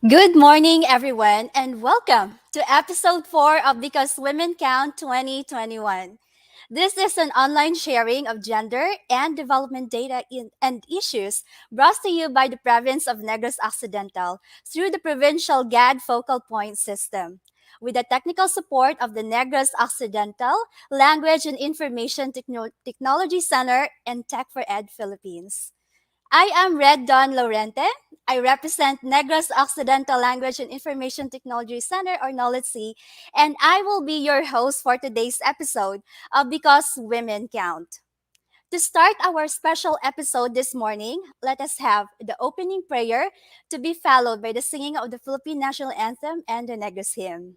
Good morning, everyone, and welcome to episode 4 of Because Women Count 2021. This is an online sharing of gender and development data and issues brought to you by the Province of Negros Occidental through the Provincial GAD Focal Point System, with the technical support of the Negros Occidental Language and Information Technology Center and Tech for Ed Philippines. I am Red Dawn Laurente. I represent Negros Occidental Language and Information Technology Center, or NOLTC, and I will be your host for today's episode of Because Women Count. To start our special episode this morning, let us have the opening prayer to be followed by the singing of the Philippine National Anthem and the Negros Hymn.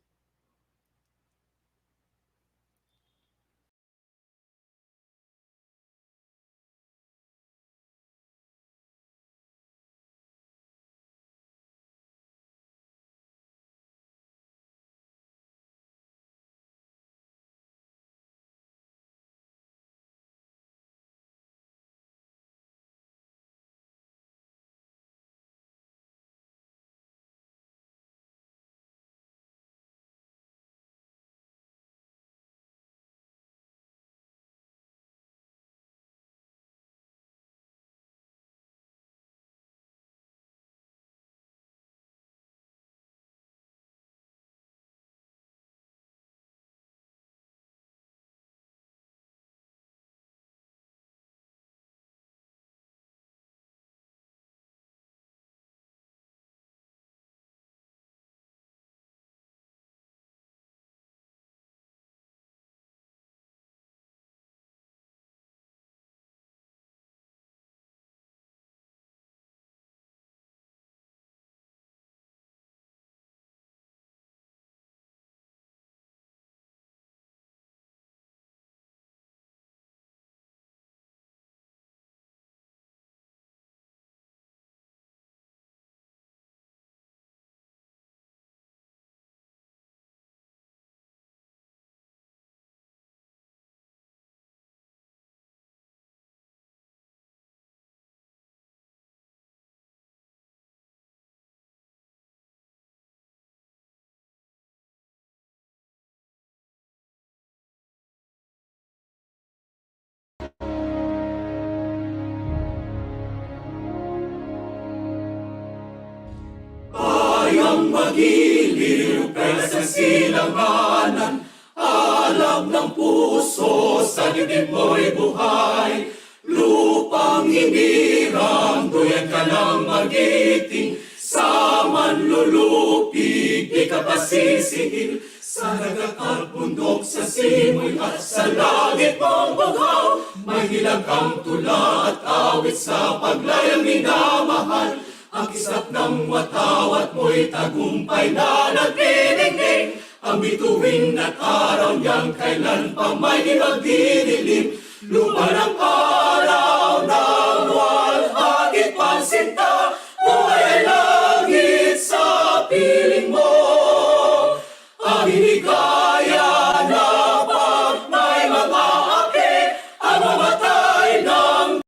Bayang magiliw pera sa silanganan, alam ng puso sa dibdib mo'y buhay. Lupang hinirang, duyan ka ng magiting, sa manlulupig, di ka pasisingil. Sa dagat at bundok, sa simoy at sa langit mong bughaw, may hilag kang tula at awit sa paglayang minamahal. Ang kisap ng watawat mo'y tagumpay na nagdinigning. Ang bituin at araw niyang kailan pa may di magdidilim. Lupa ng araw ng walhagit pansinta, buhay ay langit sa piling mo. Ang hinigaya na pag may mga api, ang mamatay ng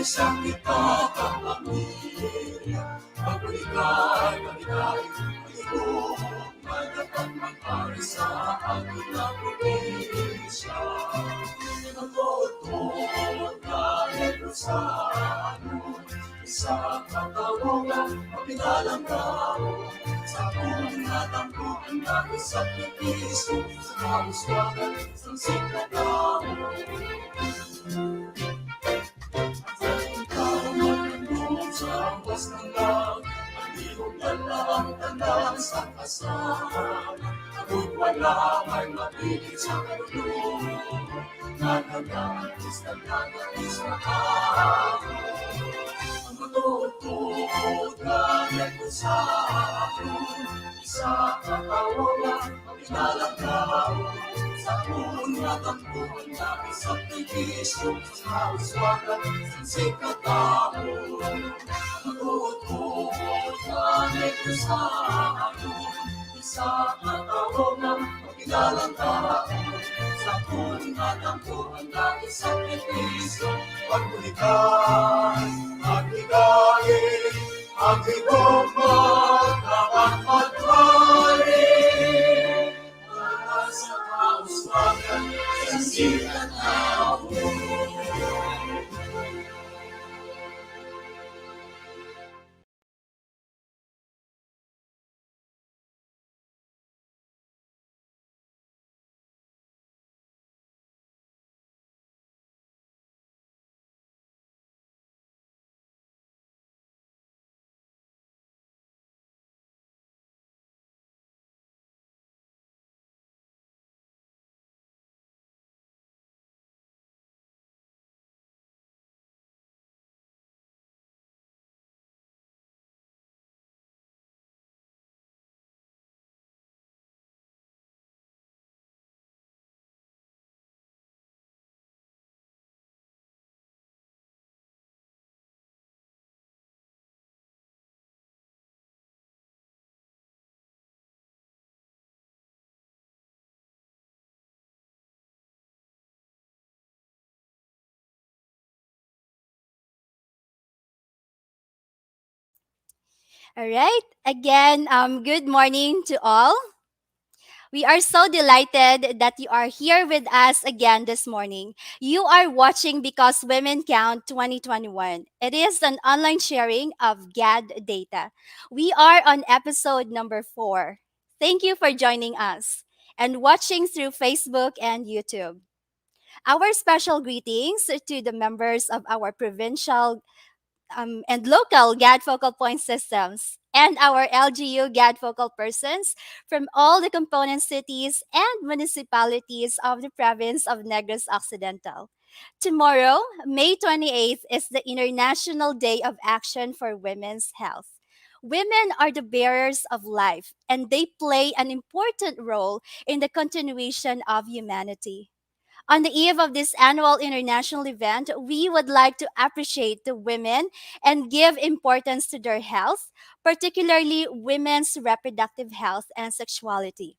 sa kita kapamilya. Pagbulikay, pagkikay, pagkikong, madapat mag-ari sa ating na probinsya. Nagotod na Negros sa ano, sa katawagan, mapinalang tao. Sa punatang ko ang nagisakripisyo, sa kauswagan, sa sikatao. Sa awas ng lang, malihog na ang tandang sa kasal. Kapag wala may mapigil sa kalulong, nagagagis na nagagis na ako. Ang matutod na Negros sa akin, isa katawagan, mapinalang tao. Sa punatang ko ang nagisakripisyo, sa uswagan, sa sikatao. Matutod Sana'y kasayon, isa katao ng magilalang taon. Sa punat ang buwan na isang episyo, pagbulikan, maghigain, maghigugmag, at magwari. Para sa kauswagan, sa sikat na All right. Again, good morning to all. We are so delighted that you are here with us again this morning. You are watching Because Women Count 2021. It is an online sharing of GAD data. We are on episode number 4. Thank you for joining us and watching through Facebook and YouTube. Our special greetings to the members of our provincial and local GAD Focal Point Systems and our LGU GAD Focal persons from all the component cities and municipalities of the Province of Negros Occidental. Tomorrow, May 28th, is the International Day of Action for Women's Health. Women are the bearers of life, and they play an important role in the continuation of humanity. On the eve of this annual international event, we would like to appreciate the women and give importance to their health, particularly women's reproductive health and sexuality.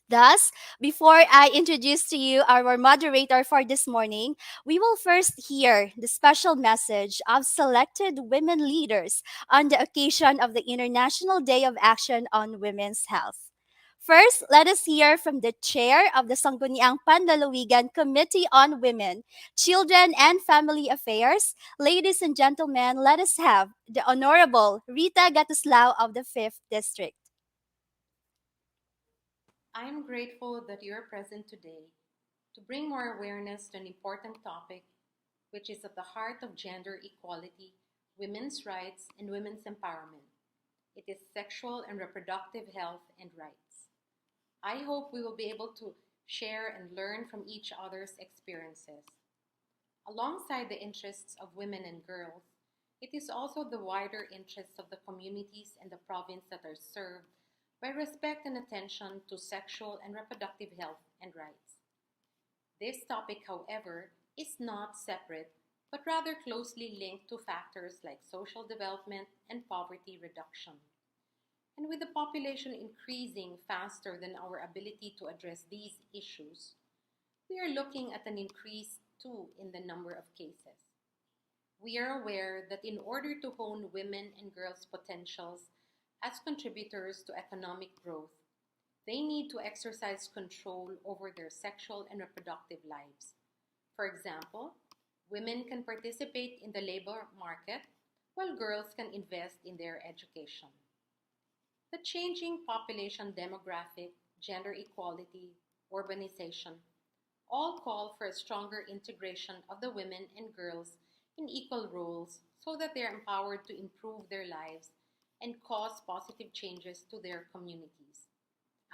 Thus, before I introduce to you our moderator for this morning, we will first hear the special message of selected women leaders on the occasion of the International Day of Action on Women's Health. First, let us hear from the chair of the Sangguniang Panlalawigan Committee on Women, Children, and Family Affairs. Ladies and gentlemen, let us have the Honorable Rita Gatuslao of the 5th District. I am grateful that you are present today to bring more awareness to an important topic which is at the heart of gender equality, women's rights, and women's empowerment. It is sexual and reproductive health and rights. I hope we will be able to share and learn from each other's experiences. Alongside the interests of women and girls, it is also the wider interests of the communities and the province that are served by respect and attention to sexual and reproductive health and rights. This topic, however, is not separate but rather closely linked to factors like social development and poverty reduction. And with the population increasing faster than our ability to address these issues, we are looking at an increase too in the number of cases. We are aware that in order to hone women and girls' potentials as contributors to economic growth, they need to exercise control over their sexual and reproductive lives. For example, women can participate in the labor market while girls can invest in their education. The changing population demographic, gender equality, urbanization all call for a stronger integration of the women and girls in equal roles so that they are empowered to improve their lives and cause positive changes to their communities.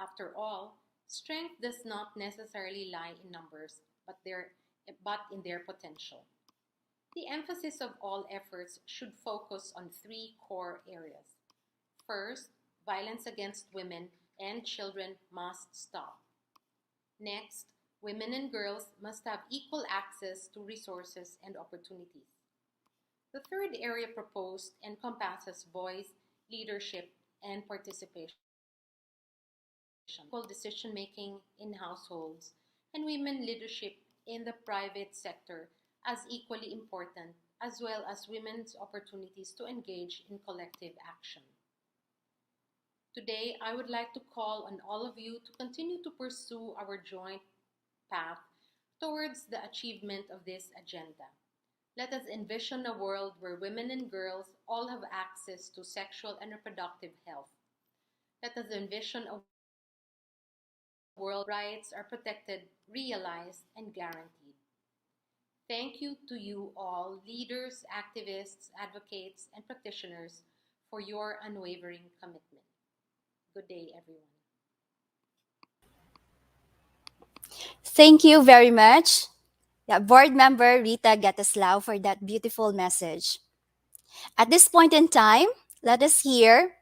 After all, strength does not necessarily lie in numbers, but in their potential. The emphasis of all efforts should focus on three core areas. First, violence against women and children must stop. Next, women and girls must have equal access to resources and opportunities. The third area proposed encompasses voice leadership, and participation, critical decision making in households, and women leadership in the private sector as equally important, as well as women's opportunities to engage in collective action. Today, I would like to call on all of you to continue to pursue our joint path towards the achievement of this agenda. Let us envision a world where women and girls all have access to sexual and reproductive health. Let us envision a world where women's rights are protected, realized, and guaranteed. Thank you to you all, leaders, activists, advocates, and practitioners, for your unwavering commitment. Good day, everyone. Thank you very much, Board Member Rita Gataslao, for that beautiful message. At this point in time, let us hear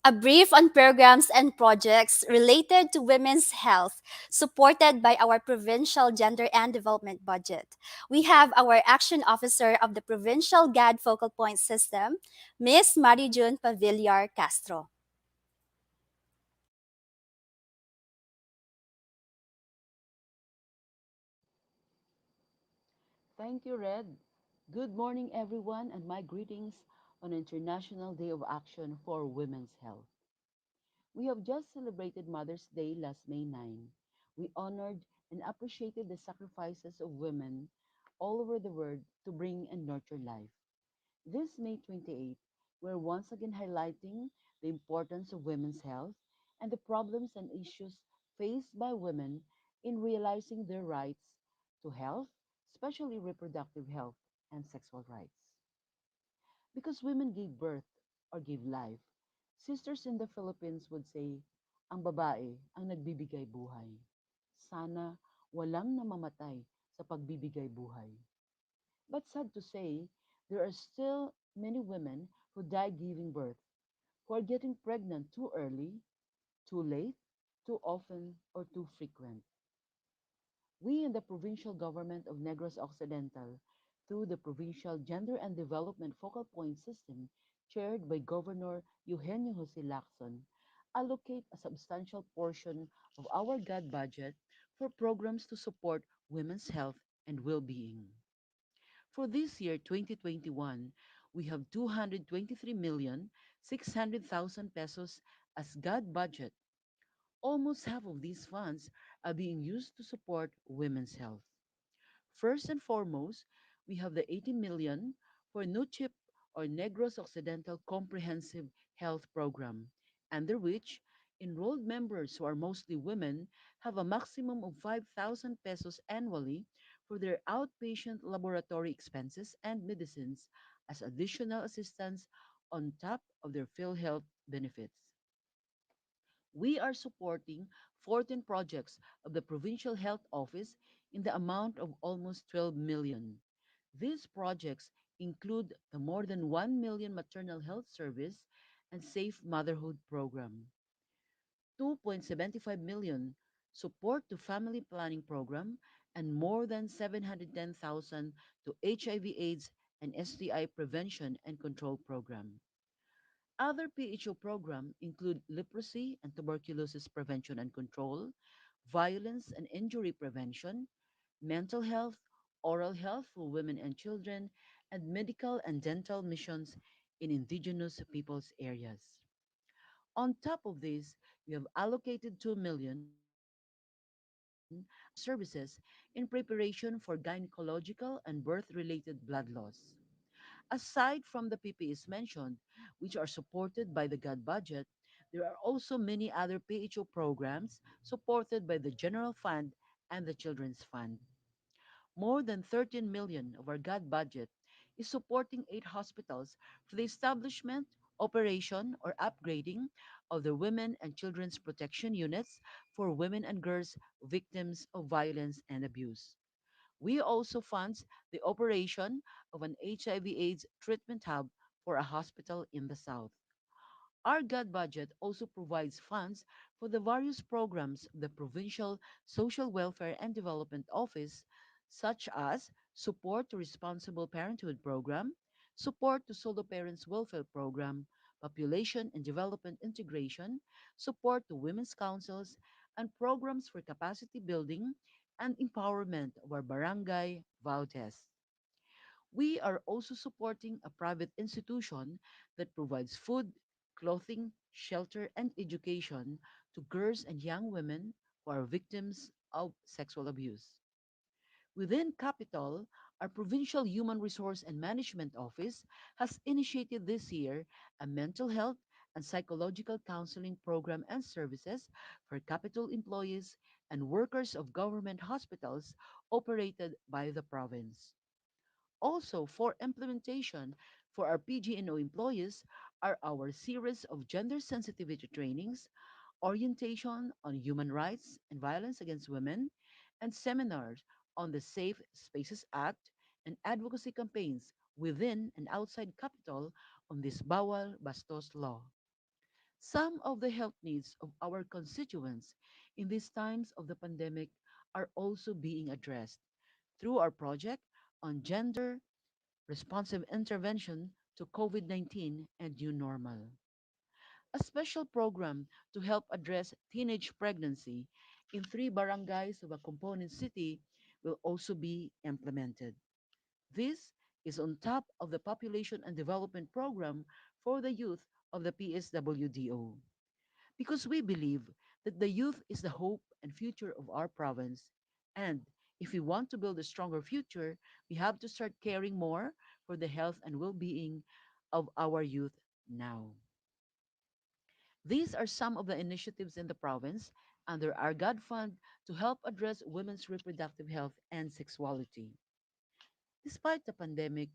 a brief on programs and projects related to women's health supported by our provincial gender and development budget. We have our action officer of the provincial GAD Focal Point System, Miss Marijun Pavillar Castro. Thank you, Red. Good morning, everyone, and my greetings on International Day of Action for Women's Health. We have just celebrated Mother's Day last May 9. We honored and appreciated the sacrifices of women all over the world to bring and nurture life. This May 28, we're once again highlighting the importance of women's health and the problems and issues faced by women in realizing their rights to health, especially reproductive health and sexual rights. Because women gave birth or gave life, sisters in the Philippines would say, ang babae ang nagbibigay buhay. Sana walang namamatay sa pagbibigay buhay. But sad to say, there are still many women who die giving birth, who are getting pregnant too early, too late, too often, or too frequent. We in the provincial government of Negros Occidental, through the Provincial Gender and Development Focal Point System, chaired by Governor Eugenio Jose Lacson, allocate a substantial portion of our GAD budget for programs to support women's health and well-being. For this year, 2021, we have 223,600,000 pesos as GAD budget. Almost half of these funds are being used to support women's health. First and foremost, we have the 80 million for NUCHIP or Negros Occidental Comprehensive Health Program, under which enrolled members who are mostly women have a maximum of 5,000 pesos annually for their outpatient laboratory expenses and medicines as additional assistance on top of their PhilHealth benefits. We are supporting 14 projects of the Provincial Health Office in the amount of almost 12 million. These projects include the more than 1 million maternal health service and safe motherhood program, 2.75 million support to family planning program, and more than 710,000 to HIV/AIDS and STI prevention and control program. Other PHO programs include leprosy and tuberculosis prevention and control, violence and injury prevention, mental health, oral health for women and children, and medical and dental missions in indigenous peoples areas. On top of this, we have allocated 2 million services in preparation for gynecological and birth-related blood loss. Aside from the PPEs mentioned, which are supported by the GAD budget, there are also many other PHO programs supported by the General Fund and the Children's Fund. More than 13 million of our GAD budget is supporting 8 hospitals for the establishment, operation, or upgrading of the women and children's protection units for women and girls victims of violence and abuse. We also funds the operation of an HIV/AIDS treatment hub for a hospital in the South. Our GAD budget also provides funds for the various programs of the Provincial Social Welfare and Development Office, such as support to responsible parenthood program, support to solo parents welfare program, population and development integration, support to women's councils, and programs for capacity building and empowerment of our barangay Vautes. We are also supporting a private institution that provides food, clothing, shelter, and education to girls and young women who are victims of sexual abuse. Within Capital, our Provincial Human Resource and Management Office has initiated this year a mental health and psychological counseling program and services for Capital employees and workers of government hospitals operated by the province. Also, for implementation for our PGNO employees are our series of gender sensitivity trainings, orientation on human rights and violence against women, and seminars on the Safe Spaces Act and advocacy campaigns within and outside Capitol on this Bawal Bastos law. Some of the health needs of our constituents in these times of the pandemic are also being addressed through our project on gender responsive intervention to COVID 19 and new normal. A special program to help address teenage pregnancy in three barangays of a component city will also be implemented. This is on top of the Population and Development Program for the youth of the PSWDO. Because we believe that the youth is the hope and future of our province. And if we want to build a stronger future, we have to start caring more for the health and well being of our youth now. These are some of the initiatives in the province under our GAD Fund to help address women's reproductive health and sexuality. Despite the pandemic,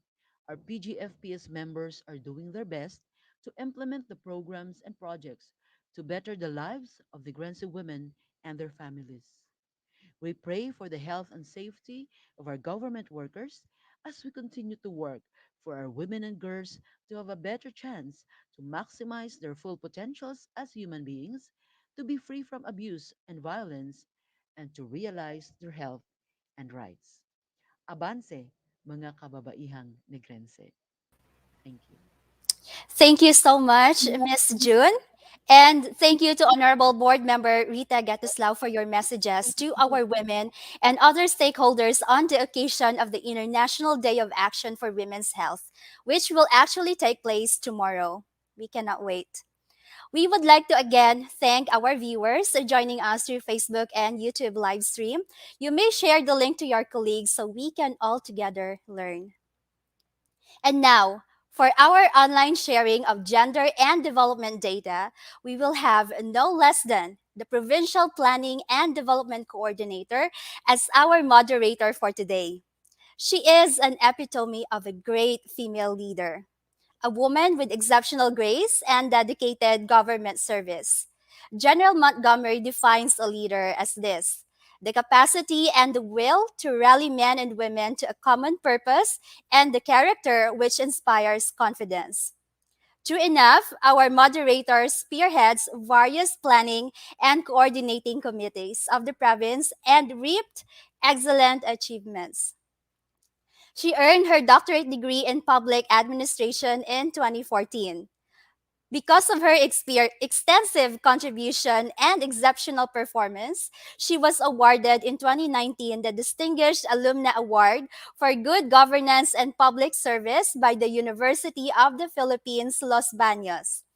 our PGFPS members are doing their best to implement the programs and projects to better the lives of the Grense women and their families. We pray for the health and safety of our government workers as we continue to work for our women and girls to have a better chance to maximize their full potentials as human beings, to be free from abuse and violence, and to realize their health and rights. Abanse, mga kababaihang Negrense. Thank you. Thank you so much, Miss June. And thank you to Honorable Board Member Rita Gatuslao for your messages to our women and other stakeholders on the occasion of the International Day of Action for Women's Health, which will actually take place tomorrow. We cannot wait. We would like to again thank our viewers joining us through Facebook and YouTube live stream. You may share the link to your colleagues so we can all together learn. And now, for our online sharing of gender and development data, we will have no less than the Provincial Planning and Development Coordinator as our moderator for today. She is an epitome of a great female leader, a woman with exceptional grace and dedicated government service. General Montgomery defines a leader as this: the capacity and the will to rally men and women to a common purpose, and the character which inspires confidence. True enough, our moderator spearheads various planning and coordinating committees of the province and reaped excellent achievements. She earned her doctorate degree in public administration in 2014. Because of her extensive contribution and exceptional performance, she was awarded in 2019 the Distinguished Alumna Award for Good Governance and Public Service by the University of the Philippines, Los Baños,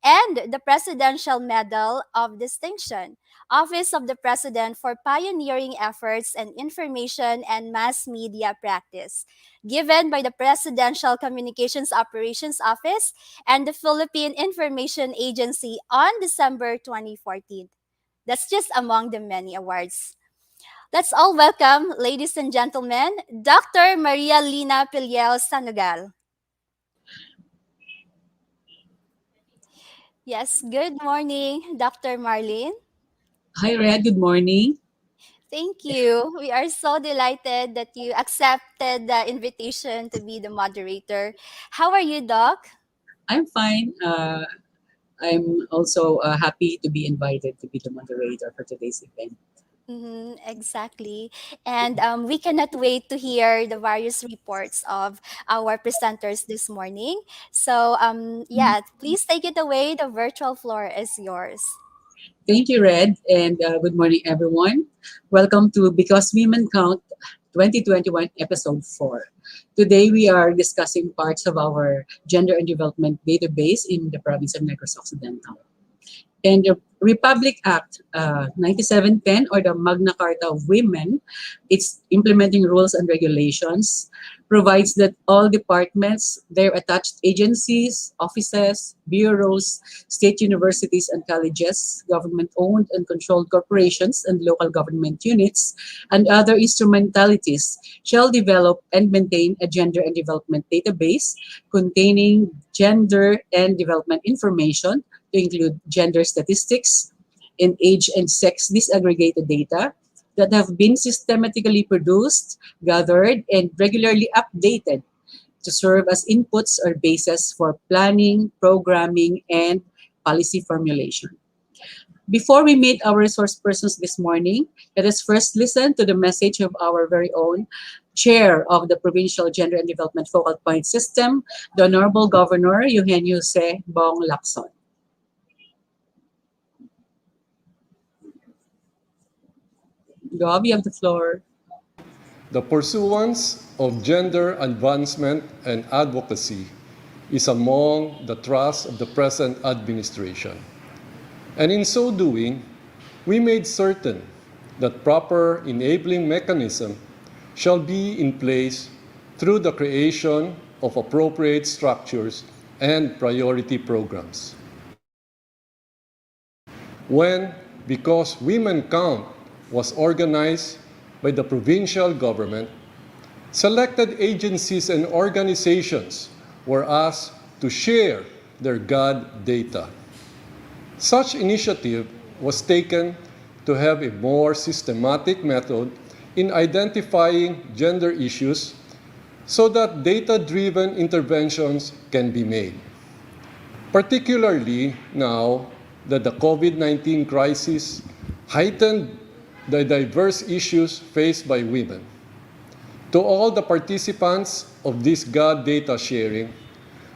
and the Presidential Medal of Distinction, Office of the President for Pioneering Efforts and Information and Mass Media Practice, given by the Presidential Communications Operations Office and the Philippine Information Agency on December 2014. That's just among the many awards. Let's all welcome, ladies and gentlemen, Dr. Maria Lina Piliel Sanugal. Yes, good morning, Dr. Marlene. Hi, Red. Good morning. Thank you. We are so delighted that you accepted the invitation to be the moderator. How are you, Doc? I'm fine. I'm also happy to be invited to be the moderator for today's event. Exactly. And we cannot wait to hear the various reports of our presenters this morning. So, yeah, please take it away. The virtual floor is yours. Thank you, Red, and good morning, everyone. Welcome to Because Women Count 2021, Episode 4. Today, we are discussing parts of our gender and development database in the province of Negros Occidental. And the Republic Act 9710, or the Magna Carta of Women, its implementing rules and regulations, provides that all departments, their attached agencies, offices, bureaus, state universities and colleges, government-owned and controlled corporations and local government units, and other instrumentalities shall develop and maintain a gender and development database containing gender and development information to include gender statistics and age and sex disaggregated data that have been systematically produced, gathered, and regularly updated to serve as inputs or basis for planning, programming, and policy formulation. Before we meet our resource persons this morning, let us first listen to the message of our very own Chair of the Provincial Gender and Development Focal Point System, the Honorable Governor Eugenio C. Bong Lacson. Gov, you have the floor. The pursuance of gender advancement and advocacy is among the thrust of the present administration. And in so doing, we made certain that proper enabling mechanism shall be in place through the creation of appropriate structures and priority programs. When, because Women Count was organized by the provincial government, selected agencies and organizations were asked to share their GAD data. Such initiative was taken to have a more systematic method in identifying gender issues so that data-driven interventions can be made. Particularly now that the COVID-19 crisis heightened the diverse issues faced by women. To all the participants of this GAD data sharing,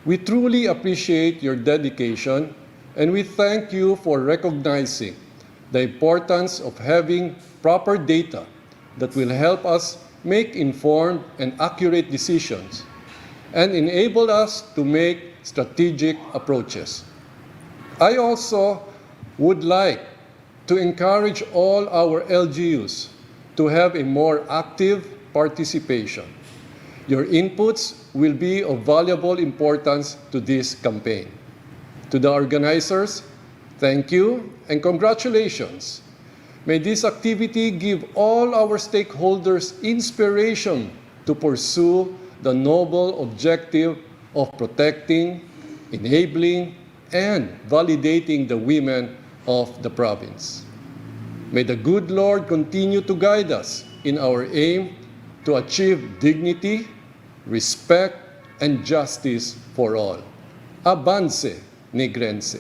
we truly appreciate your dedication and we thank you for recognizing the importance of having proper data that will help us make informed and accurate decisions and enable us to make strategic approaches. I also would like to encourage all our LGUs to have a more active participation. Your inputs will be of valuable importance to this campaign. To the organizers, thank you and congratulations. May this activity give all our stakeholders inspiration to pursue the noble objective of protecting, enabling, and validating the women of the province. May the good Lord continue to guide us in our aim to achieve dignity, respect, and justice for all. Avance, Negrense.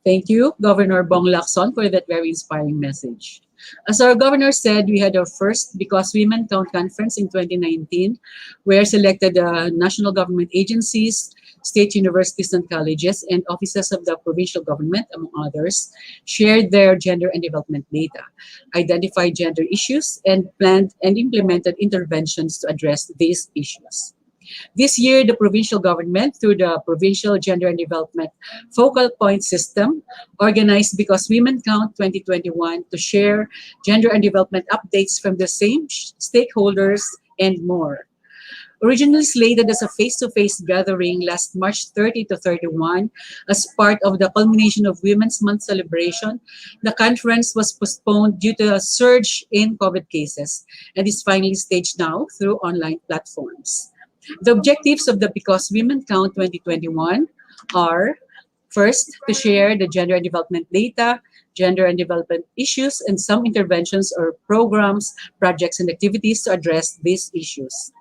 Thank you, Governor Bong Lacson, for that very inspiring message. As our governor said, we had our first Because Women Count conference in 2019, where selected national government agencies, state universities and colleges, and offices of the provincial government, among others, shared their gender and development data, identified gender issues, and planned and implemented interventions to address these issues. This year, the provincial government, through the Provincial Gender and Development Focal Point System, organized Because Women Count 2021 to share gender and development updates from the same stakeholders and more. Originally slated as a face-to-face gathering last March 30 to 31 as part of the culmination of Women's Month celebration, the conference was postponed due to a surge in COVID cases and is finally staged now through online platforms. The objectives of the Because Women Count 2021 are: first, to share the gender and development data, gender and development issues, and some interventions or programs, projects, and activities to address these issues.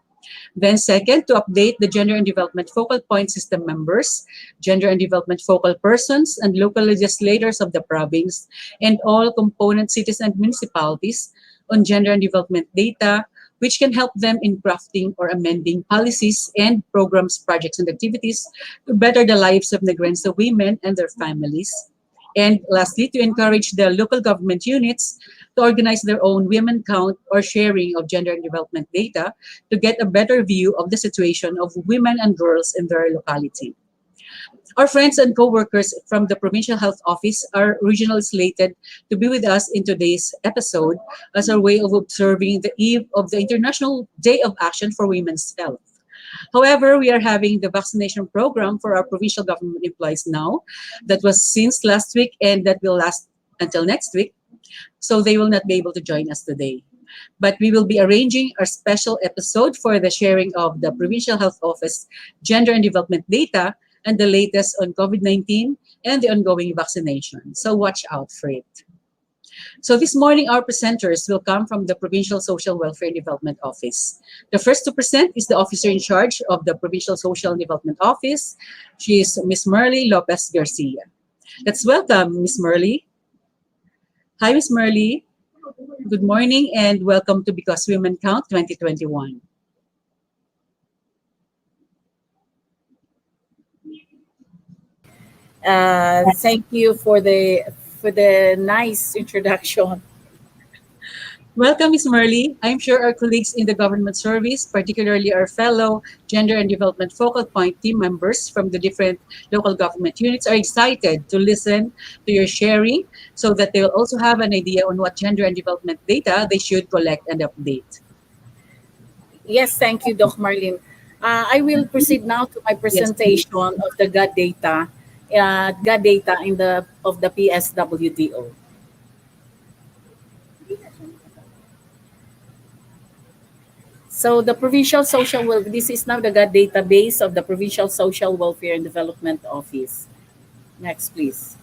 Then second, to update the Gender and Development Focal Point System members, Gender and Development Focal Persons, and local legislators of the province, and all component cities and municipalities on gender and development data, which can help them in crafting or amending policies and programs, projects, and activities to better the lives of Negrense women and their families. And lastly, to encourage the local government units to organize their own women count or sharing of gender and development data to get a better view of the situation of women and girls in their locality. Our friends and co-workers from the Provincial Health Office are originally slated to be with us in today's episode as our way of observing the eve of the International Day of Action for Women's Health. However, we are having the vaccination program for our provincial government employees now that was since last week and that will last until next week. So they will not be able to join us today. But we will be arranging a special episode for the sharing of the Provincial Health Office gender and development data and the latest on COVID-19 and the ongoing vaccination. So watch out for it. So this morning, our presenters will come from the Provincial Social Welfare and Development Office. The first to present is the officer in charge of the Provincial Social and Development Office. She is Ms. Merly Lopez Garcia. Let's welcome Ms. Merly. Hi, Ms. Merly. Good morning and welcome to Because Women Count 2021. Thank you for the nice introduction. Welcome, Ms. Merly. I'm sure our colleagues in the government service, particularly our fellow Gender and Development Focal Point team members from the different local government units, are excited to listen to your sharing so that they will also have an idea on what gender and development data they should collect and update. Yes, thank you, Doc Marlene. I will proceed now to my Yes, please. presentation of the GAD data in the of the PSWDO. So the Provincial Social Welfare, this is now the GAD database of the Provincial Social Welfare and Development Office. Next, please.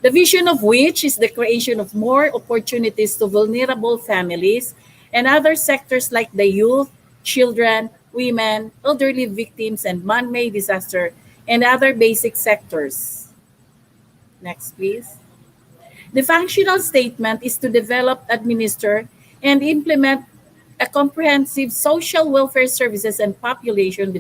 The vision of which is the creation of more opportunities to vulnerable families and other sectors like the youth, children, women, elderly victims, and man-made disaster, and other basic sectors. Next, please. The functional statement is to develop, administer, and implement a comprehensive social welfare services and population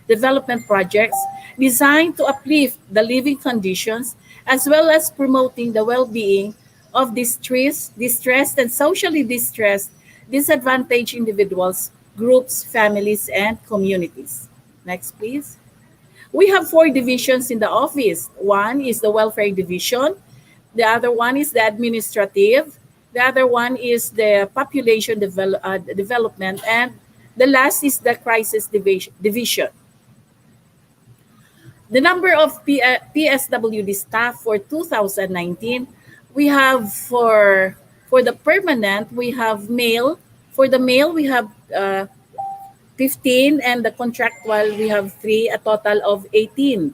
development projects designed to uplift the living conditions as well as promoting the well-being of distressed and socially distressed, disadvantaged individuals, groups, families, and communities. Next, please. We have 4 divisions in the office. One is the welfare division. The other one is the administrative. The other one is the population development. And the last is the crisis division. The number of PSWD staff for 2019, we have for the permanent, we have male. For the male, we have 15, and the contractual, we have 3, a total of 18.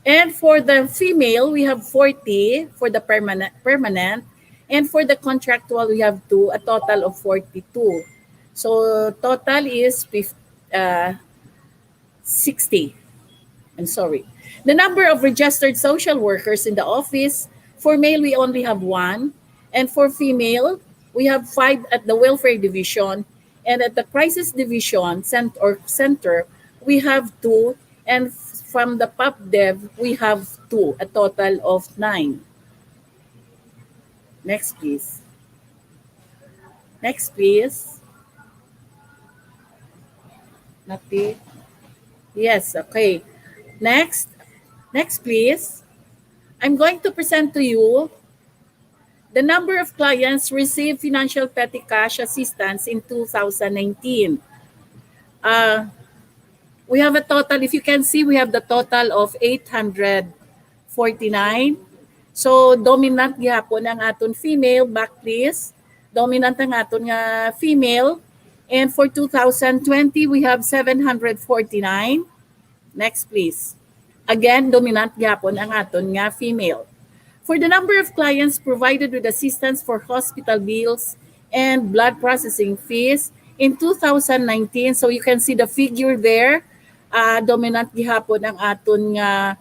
And for the female, we have 40 for the permanent, and for the contractual, we have 2, a total of 42. So total is 60. I'm sorry. The number of registered social workers in the office, for male, we only have 1. And for female, we have 5 at the welfare division. And at the crisis division center, we have 2. And from the PubDev, we have 2, a total of 9. Next, please. Next, please. Nothing. Yes, okay. Next, please. I'm going to present to you the number of clients received financial petty cash assistance in 2019. We have a total, if you can see, we have the total of 849. So, dominant gyapon ang aton female, back please. Dominant ang aton nga female. And for 2020, we have 749. Next, please. Again, dominant gyapon ang aton nga female. For the number of clients provided with assistance for hospital bills and blood processing fees in 2019. So you can see the figure there. Dominant gihapon ang aton nga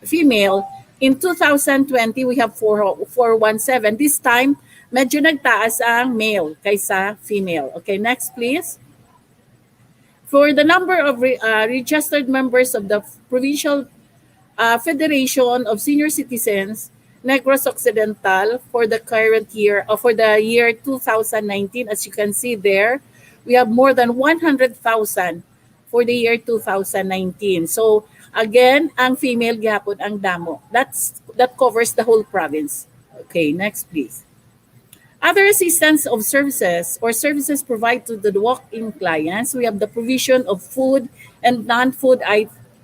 female. In 2020, we have 417. This time, medyo nagtaas ang male kaysa female. Okay, next please. For the number of registered members of the Provincial Federation of Senior Citizens, Negros Occidental, for the current year, for the year 2019, as you can see there, we have more than 100,000 for the year 2019. So again, ang female gihapon ang damo. That covers the whole province. Okay, next please. Other assistance of services or services provided to the walk-in clients, we have the provision of food and non-food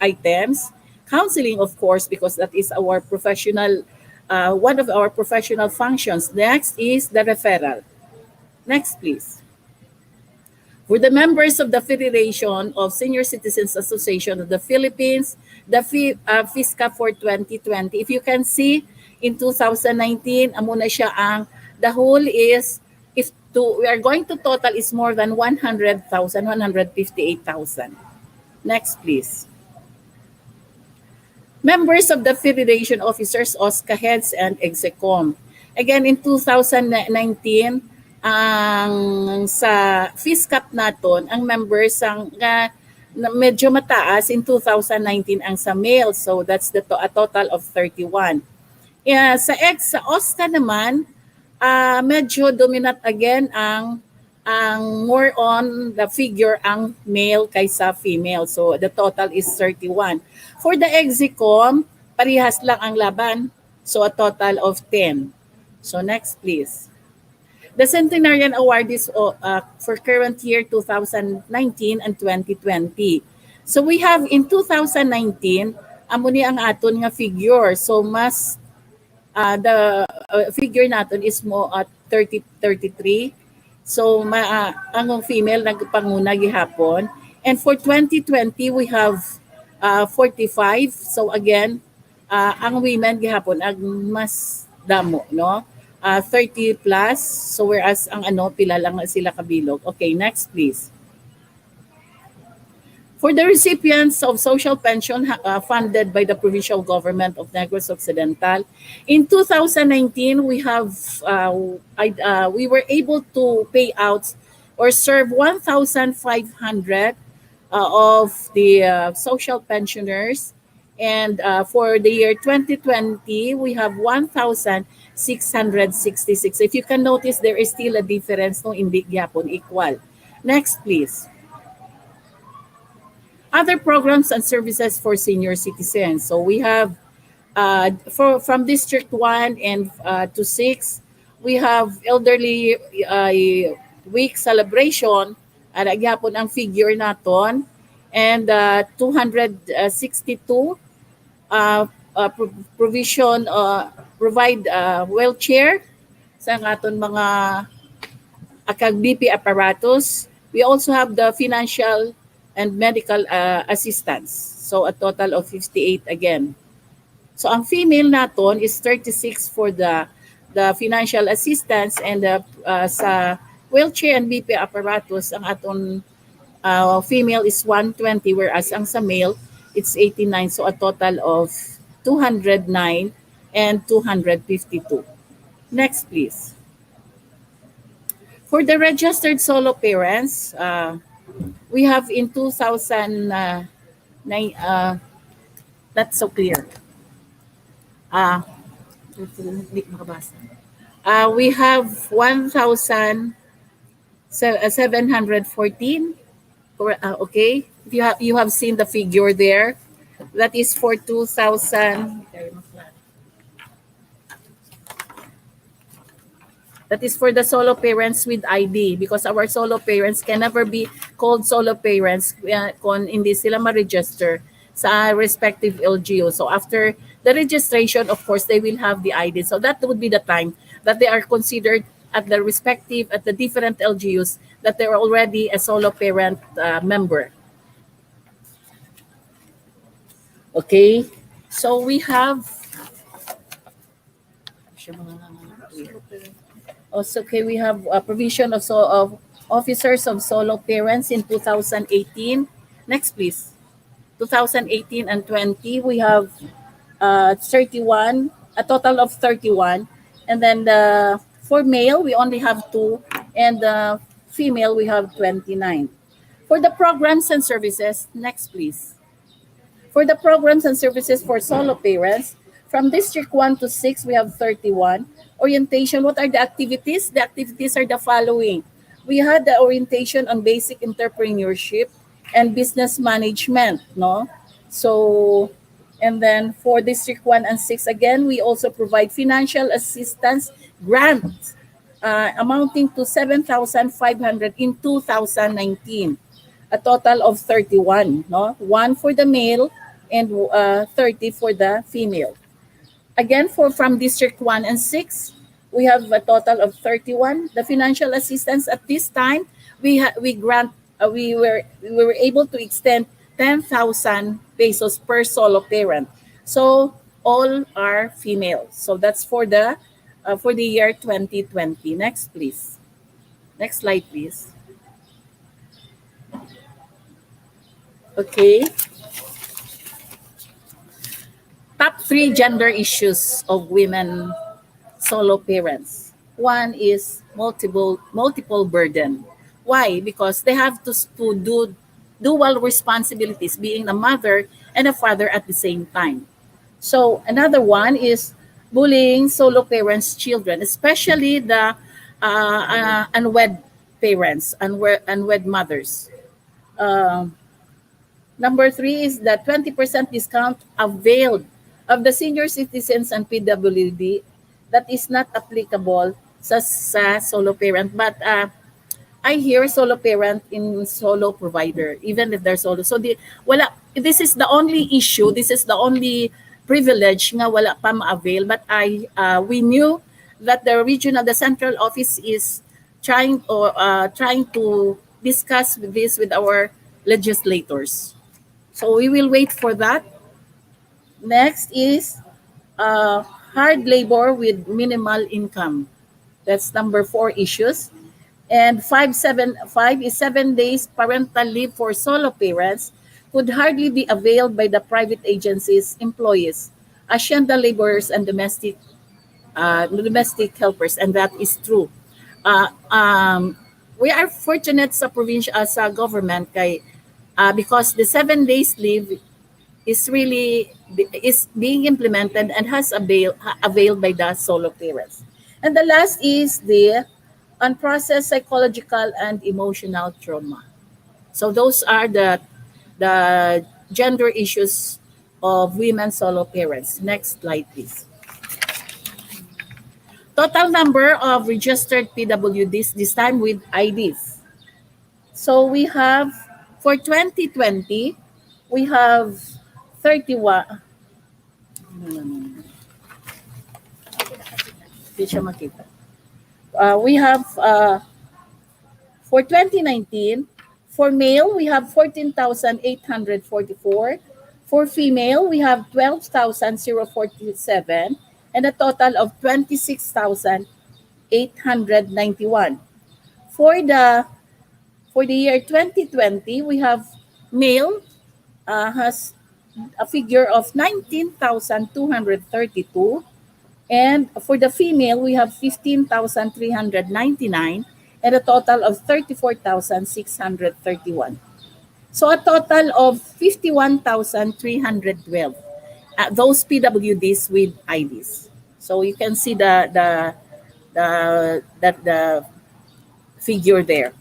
items, counseling, of course, because that is our professional, one of our professional functions. Next is the referral. Next, please. For the members of the Federation of Senior Citizens Association of the Philippines, the FISCA for 2020, if you can see, in 2019, amo na siya ang the whole is, we are going to total is more than 100,000, 158,000. Next, please. Members of the Federation Officers, OSCA heads, and Execom. Again, in 2019, ang sa FISCAP naton, ang members ang medyo mataas in 2019 ang sa male. So that's a total of 31. Sa OSCA naman, medyo dominant again ang more on the figure ang male kaysa female. So the total is 31. For the Execom, parehas lang ang laban. So a total of 10. So next please. The Centenarian Awardees for current year 2019 and 2020. So we have in 2019, amo ni ang aton nga figure. So mas the figure natin is mo at 33. So ang female nagpanguna gihapon. And for 2020 we have 45. So again, ang women gihapon ang mas damo, no? 30 plus. So whereas ang pila lang sila kabilog. Okay, next please. For the recipients of social pension funded by the provincial government of Negros Occidental, in 2019 we have we were able to pay out or serve 1,500 of the social pensioners, and for the year 2020 we have 1,666. If you can notice, there is still a difference, no, hindi gyapon equal. Next please. Other programs and services for senior citizens. So we have from District 1 and to 6, we have elderly week celebration. Gyapon ang figure naton, and 262 provision provide wheelchair sa aton mga akag BP apparatus. We also have the financial and medical assistance. So a total of 58 again. So ang female naton is 36 for the financial assistance, and sa wheelchair and BP apparatus ang aton female is 120, whereas ang sa male it's 89. So a total of 209 and 252. Next please. For the registered solo parents, we have in 2009, not so clear. We have 1,714. Okay, you have seen the figure there. That is for 2,000. That is for the solo parents with ID, because our solo parents can never be called solo parents kung hindi sila ma-register sa respective LGU. So after the registration, of course, they will have the ID. So that would be the time that they are considered at the different LGUs that they are already a solo parent member. Okay, so we have Also, okay, we have a provision of officers of solo parents in 2018. Next, please. 2018 and 20, we have 31, a total of 31. And then for male, we only have two, and female, we have 29. For the programs and services, next, please. For the programs and services for solo parents, from District 1 to 6, we have 31. Orientation, what are the activities? The activities are the following. We had the orientation on basic entrepreneurship and business management, no? So, and then for District 1 and 6, again, we also provide financial assistance grants amounting to 7,500 in 2019, a total of 31, no? One for the male and 30 for the female. Again, for from District 1 and 6, we have a total of 31. The financial assistance at this time, we grant we were able to extend 10,000 pesos per solo parent. So all are female. So that's for the year 2020. Next, please. Next slide, please. Okay. Top three gender issues of women solo parents. One is multiple burden. Why? Because they have to do dual responsibilities, being a mother and a father at the same time. So another one is bullying solo parents' children, especially the unwed parents, unwed mothers. Um, Number three is the 20% discount availed of the senior citizens and PWD that is not applicable sa solo parent. But I hear solo parent in solo provider, even if they're solo. So this is the only issue, this is the only privilege nga wala pa ma-avail. But we knew that the central office is trying to discuss with this with our legislators. So we will wait for that. Next is hard labor with minimal income. That's number 4 issues. And 5 is 7 days parental leave for solo parents could hardly be availed by the private agencies, employees, hacienda laborers, and domestic helpers, and that is true. Uh, um, we are fortunate sa provincial sa government because the 7 days leave is being implemented and has availed by the solo parents. And the last is the unprocessed psychological and emotional trauma. So those are the gender issues of women solo parents. Next slide, please. Total number of registered PWDs, this time with IDs. So we have, for 2020, we have 31. Hindi siya makita. We have, for 2019, for male, we have 14,844. For female, we have 12,047, and a total of 26,891. For the year 2020, we have male has a figure of 19,232, and for the female, we have 15,399, and a total of 34,631. So a total of 51,312. Those PWDs with IDs. So you can see the figure there.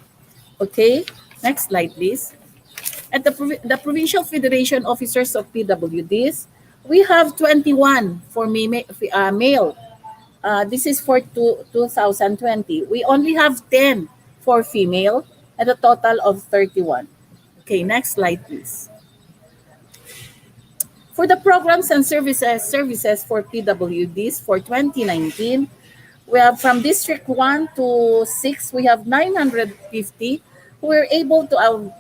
Okay, next slide, please. At the Provincial Federation Officers of PWDs, we have 21 for male. This is for 2020. We only have 10 for female at a total of 31. Okay, next slide, please. For the programs and services for PWDs for 2019, we have from District 1 to 6, we have 950 who were able to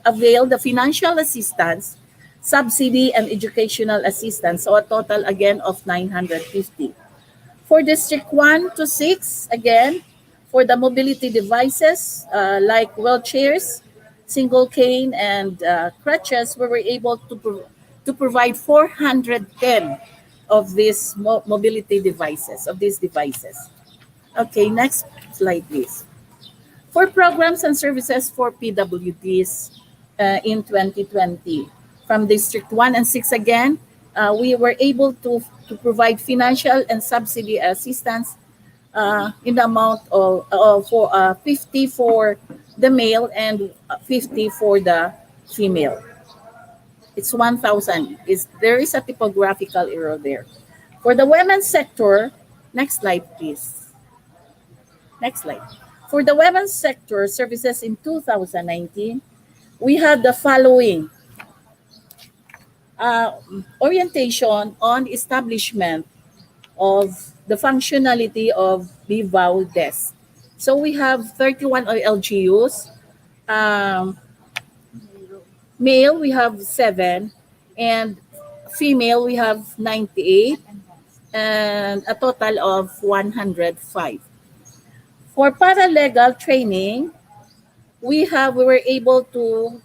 avail the financial assistance, subsidy, and educational assistance. So a total again of 950. For District 1 to 6, again, For the mobility devices like wheelchairs, single cane, and crutches, we were able to provide 410 of these mobility devices, of these devices. Okay, next slide, please. For programs and services for PWDs in 2020, from District 1 and 6 again, we were able to provide financial and subsidy assistance in the amount of for 50 for the male and 50 for the female. It's 1,000. There is a typographical error there. For the women's sector, next slide, please. Next slide. For the women's sector services in 2019, we had the following uh, orientation on establishment of the functionality of the VOW desk. So we have 31 LGUs. Um, Male, we have 7. And female, we have 98. And a total of 105. For paralegal training, we were able to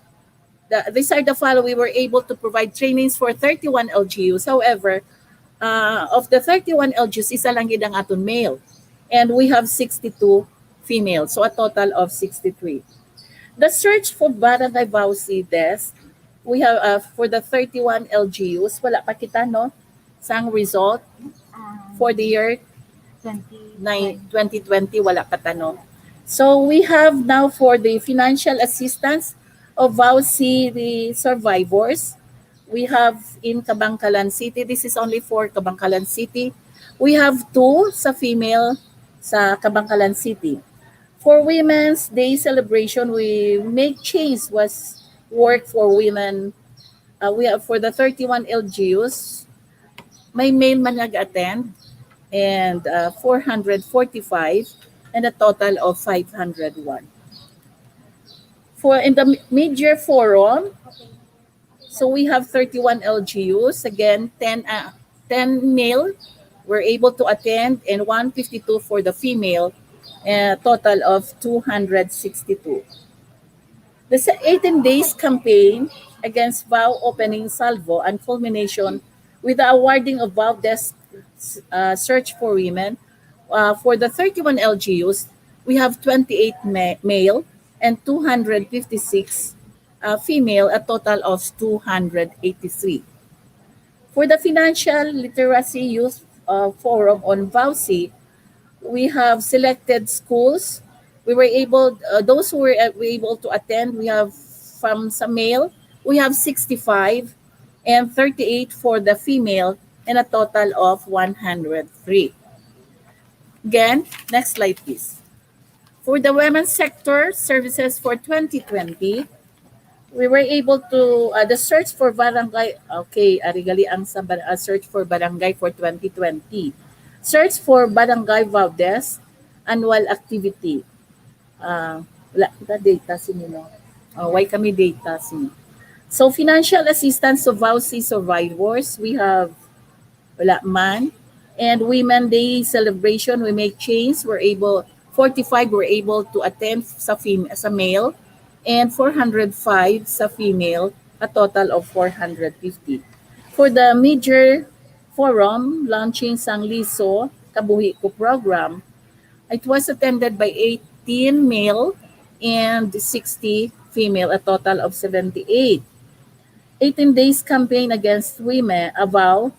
these are the following. We were able to provide trainings for 31 LGUs. However, of the 31 LGUs, isa lang gid ang aton male. And we have 62 female. So a total of 63. The search for barangay VAUSI desk, we have for the 31 LGUs, wala pa kita, no? Sang result for the year 2020, wala pa tanong. So we have now for the financial assistance of VAUSI the survivors. We have in Kabangkalan City, this is only for Kabangkalan City. We have 2 sa female sa Kabangkalan City. For Women's Day celebration, we make change was work for women. We have for the 31 LGUs, may male man nag-attend and 445 and a total of 501. For in the major forum, so we have 31 LGUs, again 10 male were able to attend and 152 for the female, a total of 262. The 18 days campaign against vow opening salvo and culmination with the awarding of vow desk search for women. For the 31 LGUs, we have 28 male and 256 female, a total of 283. For the Financial Literacy Youth Forum on VAUSI, we have selected schools. We were able, those who were able to attend, we have from some male, we have 65 and 38 for the female, and a total of 103. Again, next slide please. For the women's sector services for 2020, we were able to, the search for barangay, okay, arigali ang sa search for barangay for 2020. Search for barangay Valdez annual activity. Wala kita data sinino. Why kami data sini? So financial assistance to VAUSI survivors, we have wala man. And Women Day celebration, we make change. 45 were able to attend sa male and 405 sa female, a total of 450. For the major forum launching sang Liso Kabuhi Ko program, it was attended by 18 male and 60 female, a total of 78. 18 days campaign against women, vow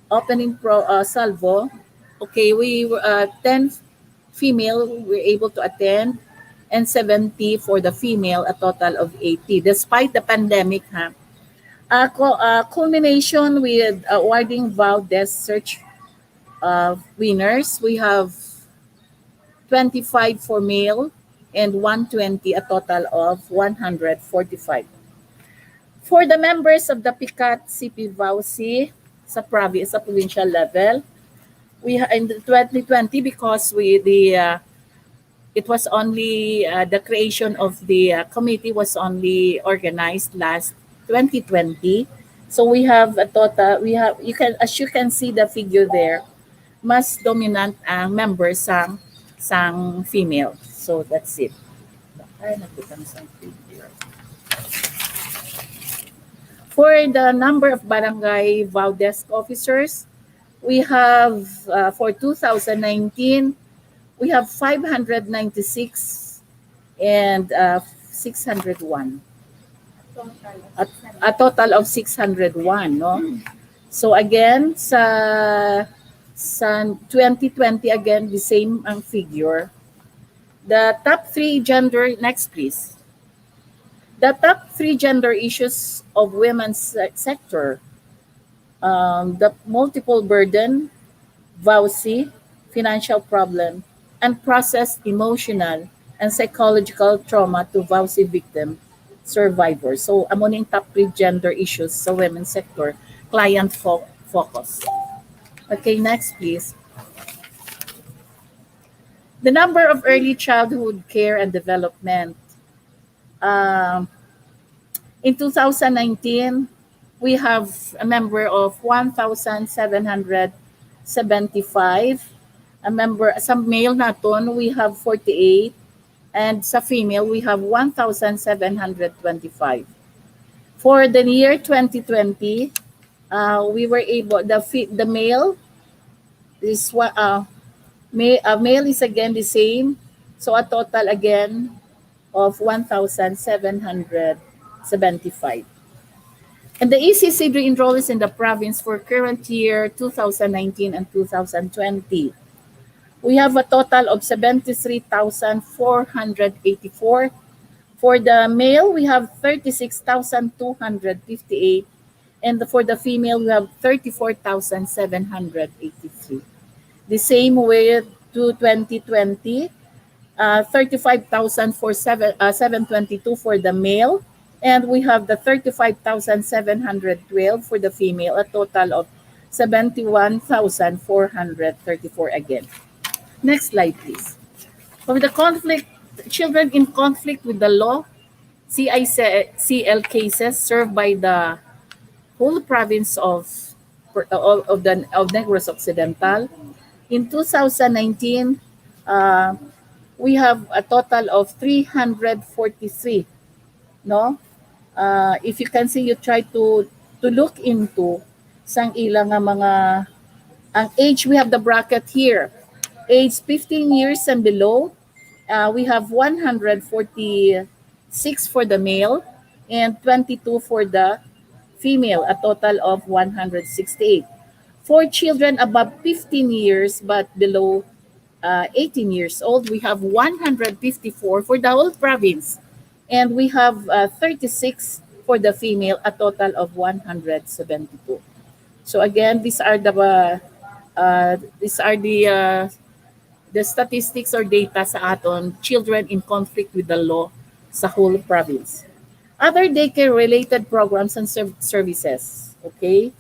opening salvo. Okay, we were 10 female were able to attend and 70 for the female, a total of 80 despite the pandemic. Culmination with awarding vow desk search winners, we have 25 for male and 120, a total of 145. For the members of the PICAT CP VAUSI sa provincial level, we in 2020, because it was only the creation of the committee was only organized last 2020. So we have a total, as you can see the figure there, mas dominant ang members ang sang female. So that's it. Ay, nagputang sang figure. For the number of barangay vow desk officers, we have for 2019, we have 596 and 601. A, a total of 601, no? So again, sa 2020 again, the same ang figure. The top three gender, next please. The top three gender issues of women's sector, the multiple burden, VAUSI, financial problem, and processed emotional and psychological trauma to VAUSI victim survivors. So, amo ning top three gender issues sa women's sector, client focus. Okay, next please. The number of early childhood care and development. In 2019, we have a number of 1,775. A member, sa male naton, we have 48. And sa female, we have 1,725. For the year 2020, we were able, the male, this male is again the same. So a total again of 1,775. And the ECC enrollees in the province for current year 2019 and 2020. We have a total of 73,484. For the male, we have 36,258. And for the female, we have 34,783. The same with 2020, 35,000 for 722 for the male. And we have the 35,712 for the female, a total of 71,434 again. Next slide, please. For the conflict, children in conflict with the law, CICL cases served by the whole province of Negros Occidental. In 2019, we have a total of 343. No, if you can see, you try to look into sang ilang nga mga ang age. We have the bracket here. Age 15 years and below, we have 146 for the male and 22 for the female, a total of 168. For children above 15 years but below 18 years old, we have 154 for the whole province. And we have 36 for the female, a total of 172. So again, these are the statistics or data sa aton children in conflict with the law sa whole province. Other daycare-related programs and services. Okay,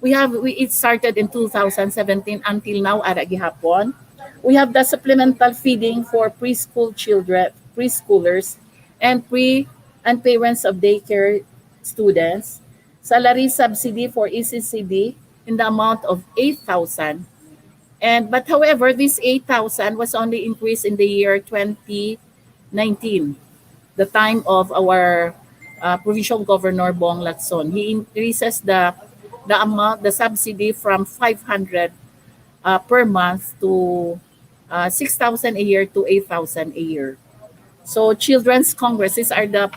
it started in 2017 until now ara gihapon. We have the supplemental feeding for preschoolers, and parents of daycare students. Salary subsidy for ECCD in the amount of 8,000. But however, this 8,000 was only increased in the year 2019, the time of our Provincial Governor Bong Lacson. He increases the amount, the subsidy from 500 per month to 6,000 a year to 8,000 a year. So Children's Congresses are the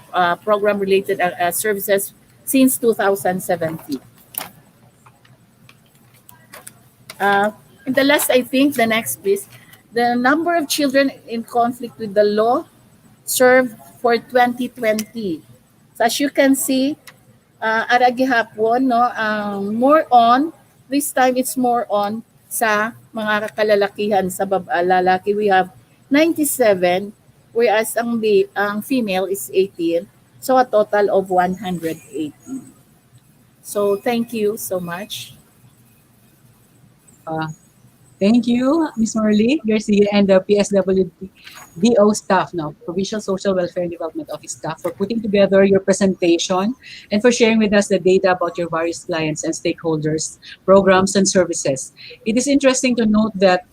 program-related services since 2017. And the last, I think, the next please, the number of children in conflict with the law served for 2020. So as you can see, ara gihapon, no, more on, this time it's more on sa mga kalalakihan sa lalaki. We have 97, whereas ang female is 18. So a total of 118. So thank you so much. Thank you, Ms. Marley Garcia and the PSWDO staff, now Provincial Social Welfare and Development Office staff, for putting together your presentation and for sharing with us the data about your various clients and stakeholders, programs and services. It is interesting to note that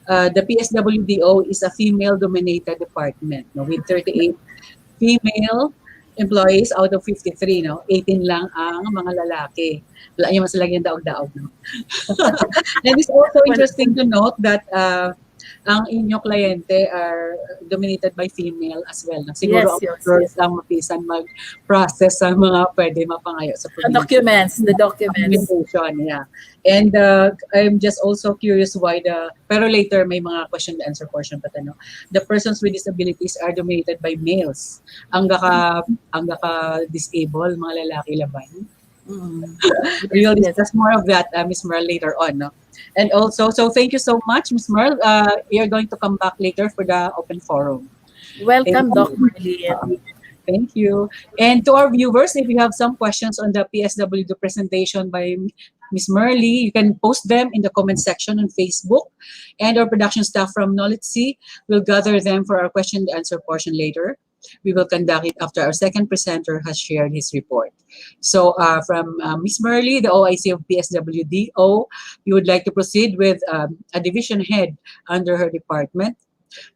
The PSWDO is a female-dominated department, no, with 38 female employees out of 53, no? 18 lang ang mga lalaki. Wala niyo mas lagyan daog-daog, no? And it's also Well, interesting to note that ang inyong kliyente are dominated by female as well. No? Siguro yes, ang mga yes, girls yes. lang mapisan mag-process sa mga pwede mapangayo sa probinsya. The documents. Documentation, yeah. And I'm just also curious why pero later may mga question and answer portion pa no. The persons with disabilities are dominated by males. Ang gaka-disable, mga lalaki laban. Mm. We'll Yes, yes. discuss more of that, Ms. Merle, later on. No? And also, so thank you so much, Ms. Merle. You're going to come back later for the open forum. Thank Welcome, Doc you. Marlene. Thank you. And to our viewers, if you have some questions on the PSWD presentation by Ms. Merle, you can post them in the comment section on Facebook. And our production staff from NOLTC will gather them for our question and answer portion later. We will conduct it after our second presenter has shared his report. So from Ms. Merle, the OIC of PSWDO, we would like to proceed with a division head under her department,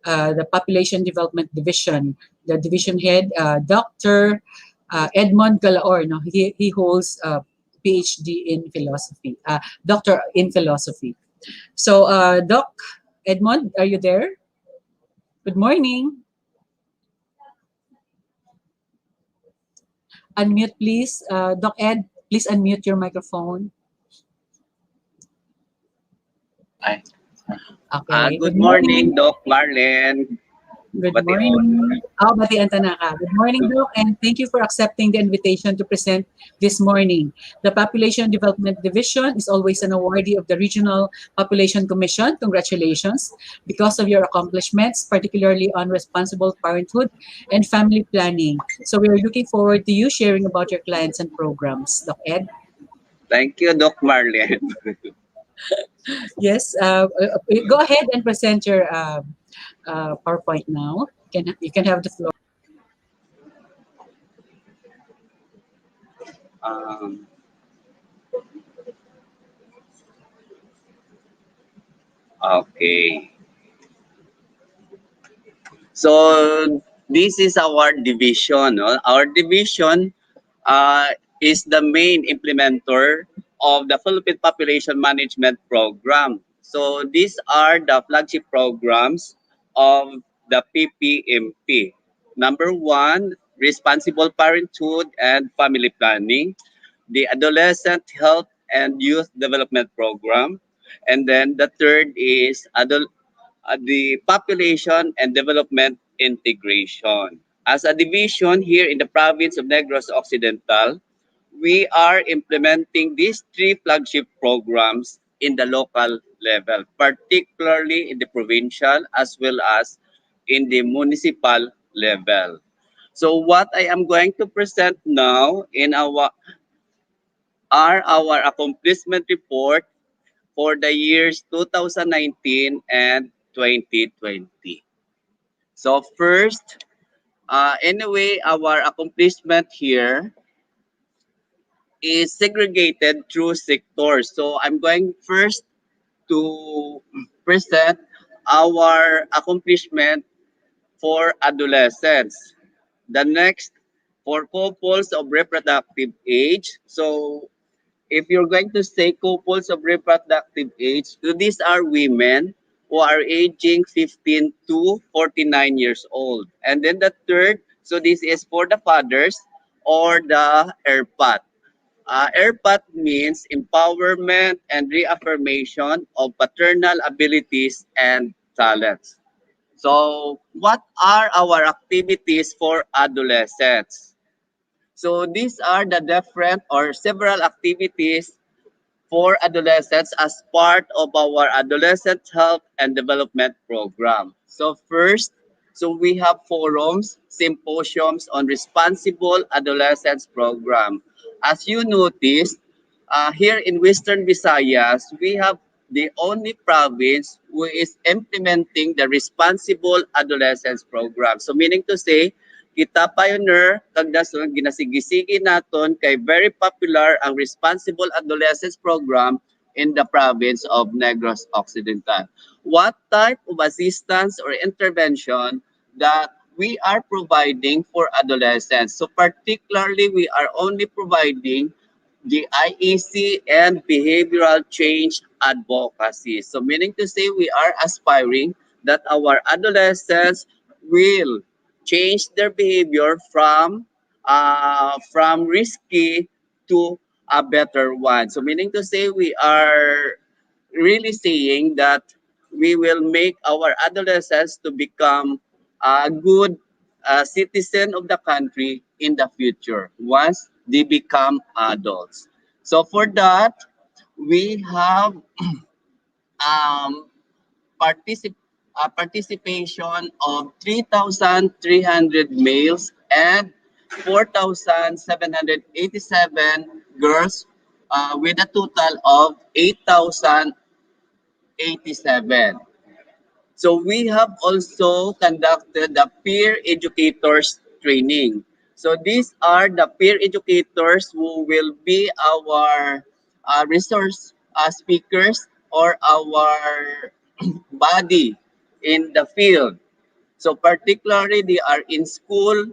the Population Development Division. The division head, Dr. Edmond Galaor, no, he holds a PhD in philosophy, doctor in philosophy. So, Doc Edmond, are you there? Good morning. Unmute, please. Doc Ed, please unmute your microphone. Ay. Okay. Good Good morning. morning, Doc Marlene. Good Bation. morning. Batian Tanaka. Good morning, Doc, and thank you for accepting the invitation to present this morning. The Population Development Division is always an awardee of the Regional Population Commission. Congratulations because of your accomplishments, particularly on responsible parenthood and family planning. So we are looking forward to you sharing about your clients and programs. Doc Ed? Thank you, Doc Marlene. Yes. Go ahead and present your PowerPoint now. You can have the floor. Um, okay. So this is our division. No? Our division is the main implementer of the Philippine Population Management Program. So these are the flagship programs of the PPMP. Number one, responsible parenthood and family planning, the adolescent health and youth development program, and then the third is the population and development integration. As a division here in the province of Negros Occidental, we are implementing these three flagship programs in the local level, particularly in the provincial as well as in the municipal level. So what I am going to present now in our accomplishment report for the years 2019 and 2020. So first, anyway, our accomplishment here is segregated through sectors. So I'm going first to present our accomplishment for adolescents. The next, for couples of reproductive age. So if you're going to say couples of reproductive age, so these are women who are aging 15 to 49 years old. And then the third, so this is for the fathers or the ERPAT. ERPAT means empowerment and reaffirmation of paternal abilities and talents. So what are our activities for adolescents? So these are the different or several activities for adolescents as part of our adolescent health and development program. So first, so we have forums, symposiums on responsible adolescence program. As you noticed, here in Western Visayas, we have the only province who is implementing the responsible adolescence program. So meaning to say, kita pioneer kag dason ginasigisigi naton kay very popular ang responsible adolescence program in the province of Negros Occidental. what type of assistance or intervention that we are providing for adolescents. So particularly, we are only providing the IEC and behavioral change advocacy. So meaning to say we are aspiring that our adolescents will change their behavior from risky to a better one. So meaning to say we are really saying that we will make our adolescents to become a good citizen of the country in the future once they become adults. So for that, we have um, participation of 3,300 males and 4,787 girls with a total of 8,087. So we have also conducted the peer educators training. So these are the peer educators who will be our resource speakers or our body in the field. So particularly they are in school,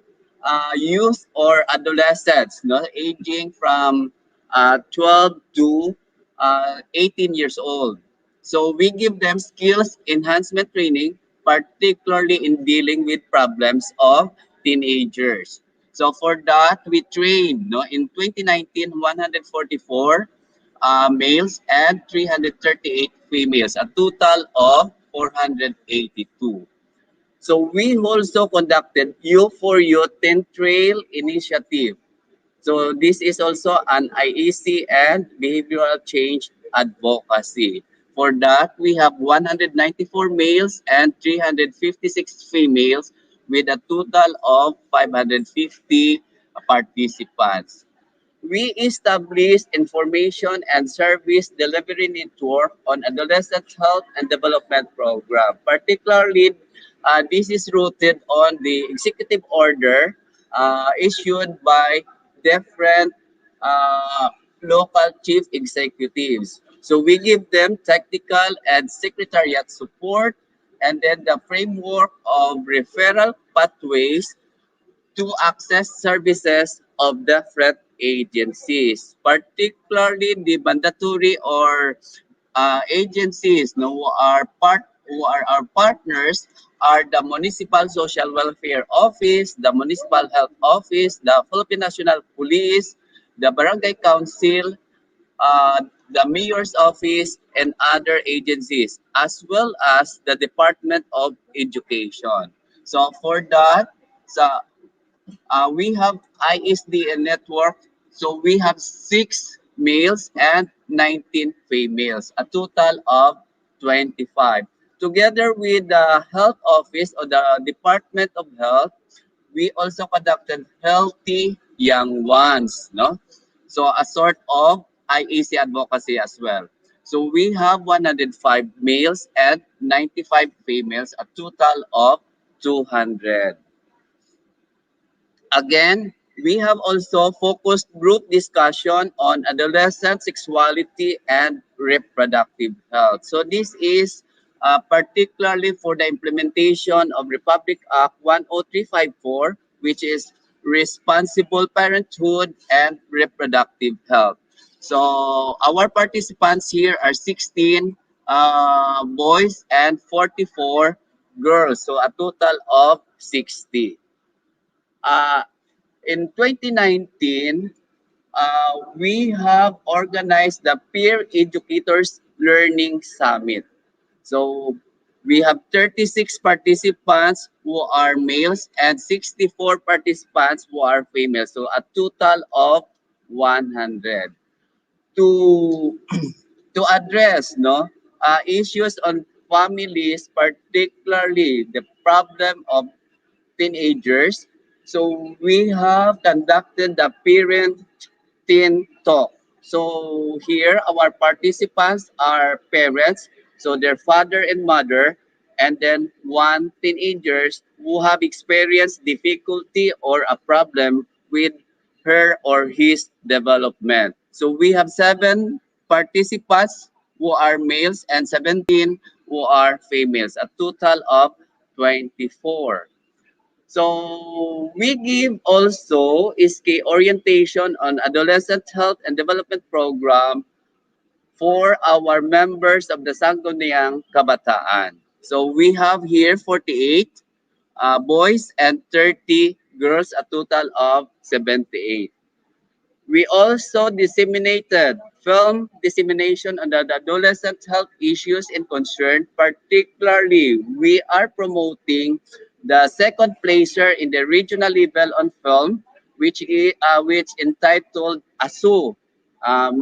youth or adolescents, no, aging from 12 to 18 years old. So we give them skills enhancement training, particularly in dealing with problems of teenagers. So for that, we trained no, in 2019, 144 males and 338 females, a total of 482. So we also conducted U for You 10 Trail Initiative. So this is also an IEC and behavioral change advocacy. For that, we have 194 males and 356 females with a total of 550 participants. We established information and service delivery network on adolescent health and development program. Particularly, this is rooted on the executive order issued by different uh, local chief executives. So we give them technical and secretariat support, and then the framework of referral pathways to access services of different agencies, particularly the mandatory or agencies no, who are our partners are the Municipal Social Welfare Office, the Municipal Health Office, the Philippine National Police, the Barangay Council, uh, the Mayor's Office, and other agencies, as well as the Department of Education. So for that, sa we have ISDN network. So we have 6 males and 19 females, a total of 25. Together with the health office or the Department of Health, we also conducted healthy young ones, no? So a sort of IEC advocacy as well. So we have 105 males and 95 females, a total of 200. Again, we have also focused group discussion on adolescent sexuality and reproductive health. So this is particularly for the implementation of Republic Act 10354, which is responsible parenthood and reproductive health. So our participants here are 16 boys and 44 girls, so a total of 60. Uh, in 2019, we have organized the Peer Educators Learning Summit. So we have 36 participants who are males and 64 participants who are females. So a total of 100. To to address no issues on families, particularly the problem of teenagers. So we have conducted the parent teen talk. So here our participants are parents, so their father and mother, and then one teenagers who have experienced difficulty or a problem with her or his development. So we have 7 participants who are males and 17 who are females, a total of 24. So we give also ISKI orientation on adolescent health and development program for our members of the Sangguniang Kabataan. So we have here 48 boys and 30 girls, a total of 78. We also disseminated film dissemination on the adolescent health issues and concern. Particularly, we are promoting the second placer in the regional level on film, which entitled ASU,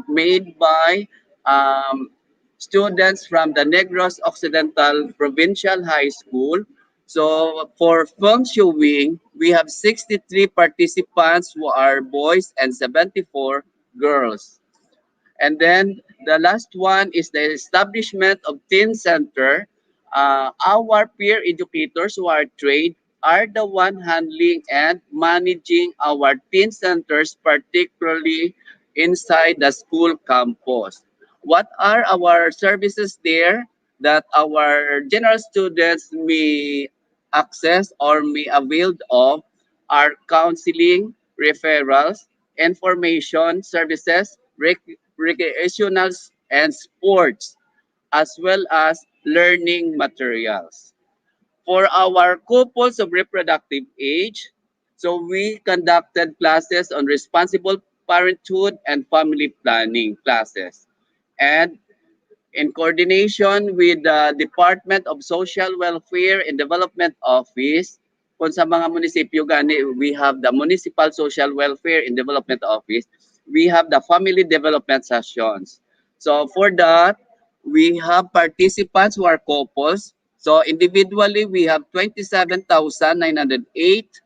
made by um, students from the Negros Occidental Provincial High School. So for film showing, we have 63 participants who are boys and 74 girls. And then the last one is the establishment of teen center. Our peer educators who are trained are the one handling and managing our teen centers, particularly inside the school campus. What are our services there that our general students may access or may avail of are counseling, referrals, information services, recreational and sports, as well as learning materials. For our couples of reproductive age, so we conducted classes on responsible parenthood and family planning classes. And in coordination with the Department of Social Welfare and Development Office, kung sa mga munisipyo gani, we have the Municipal Social Welfare and Development Office, we have the Family Development Sessions. So for that, we have participants who are couples. So individually, we have 27,908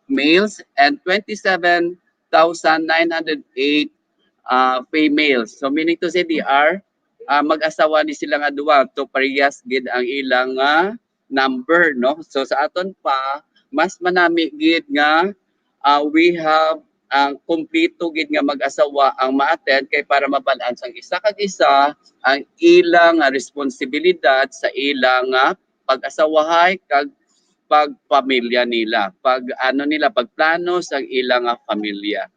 males and 27,908 females. So meaning to say they are mag-asawa ni sila nga duwa to parehas gid ang ilang number, no? So sa aton pa mas manami gid nga we have ang kumpleto gid nga mag-asawa ang ma-attend kay para mabalance ang isa kag isa ang ilang responsibilidad sa ilang pag-asawahay kag pagpamilya nila, pag ano nila pagplano sa ilang pamilya.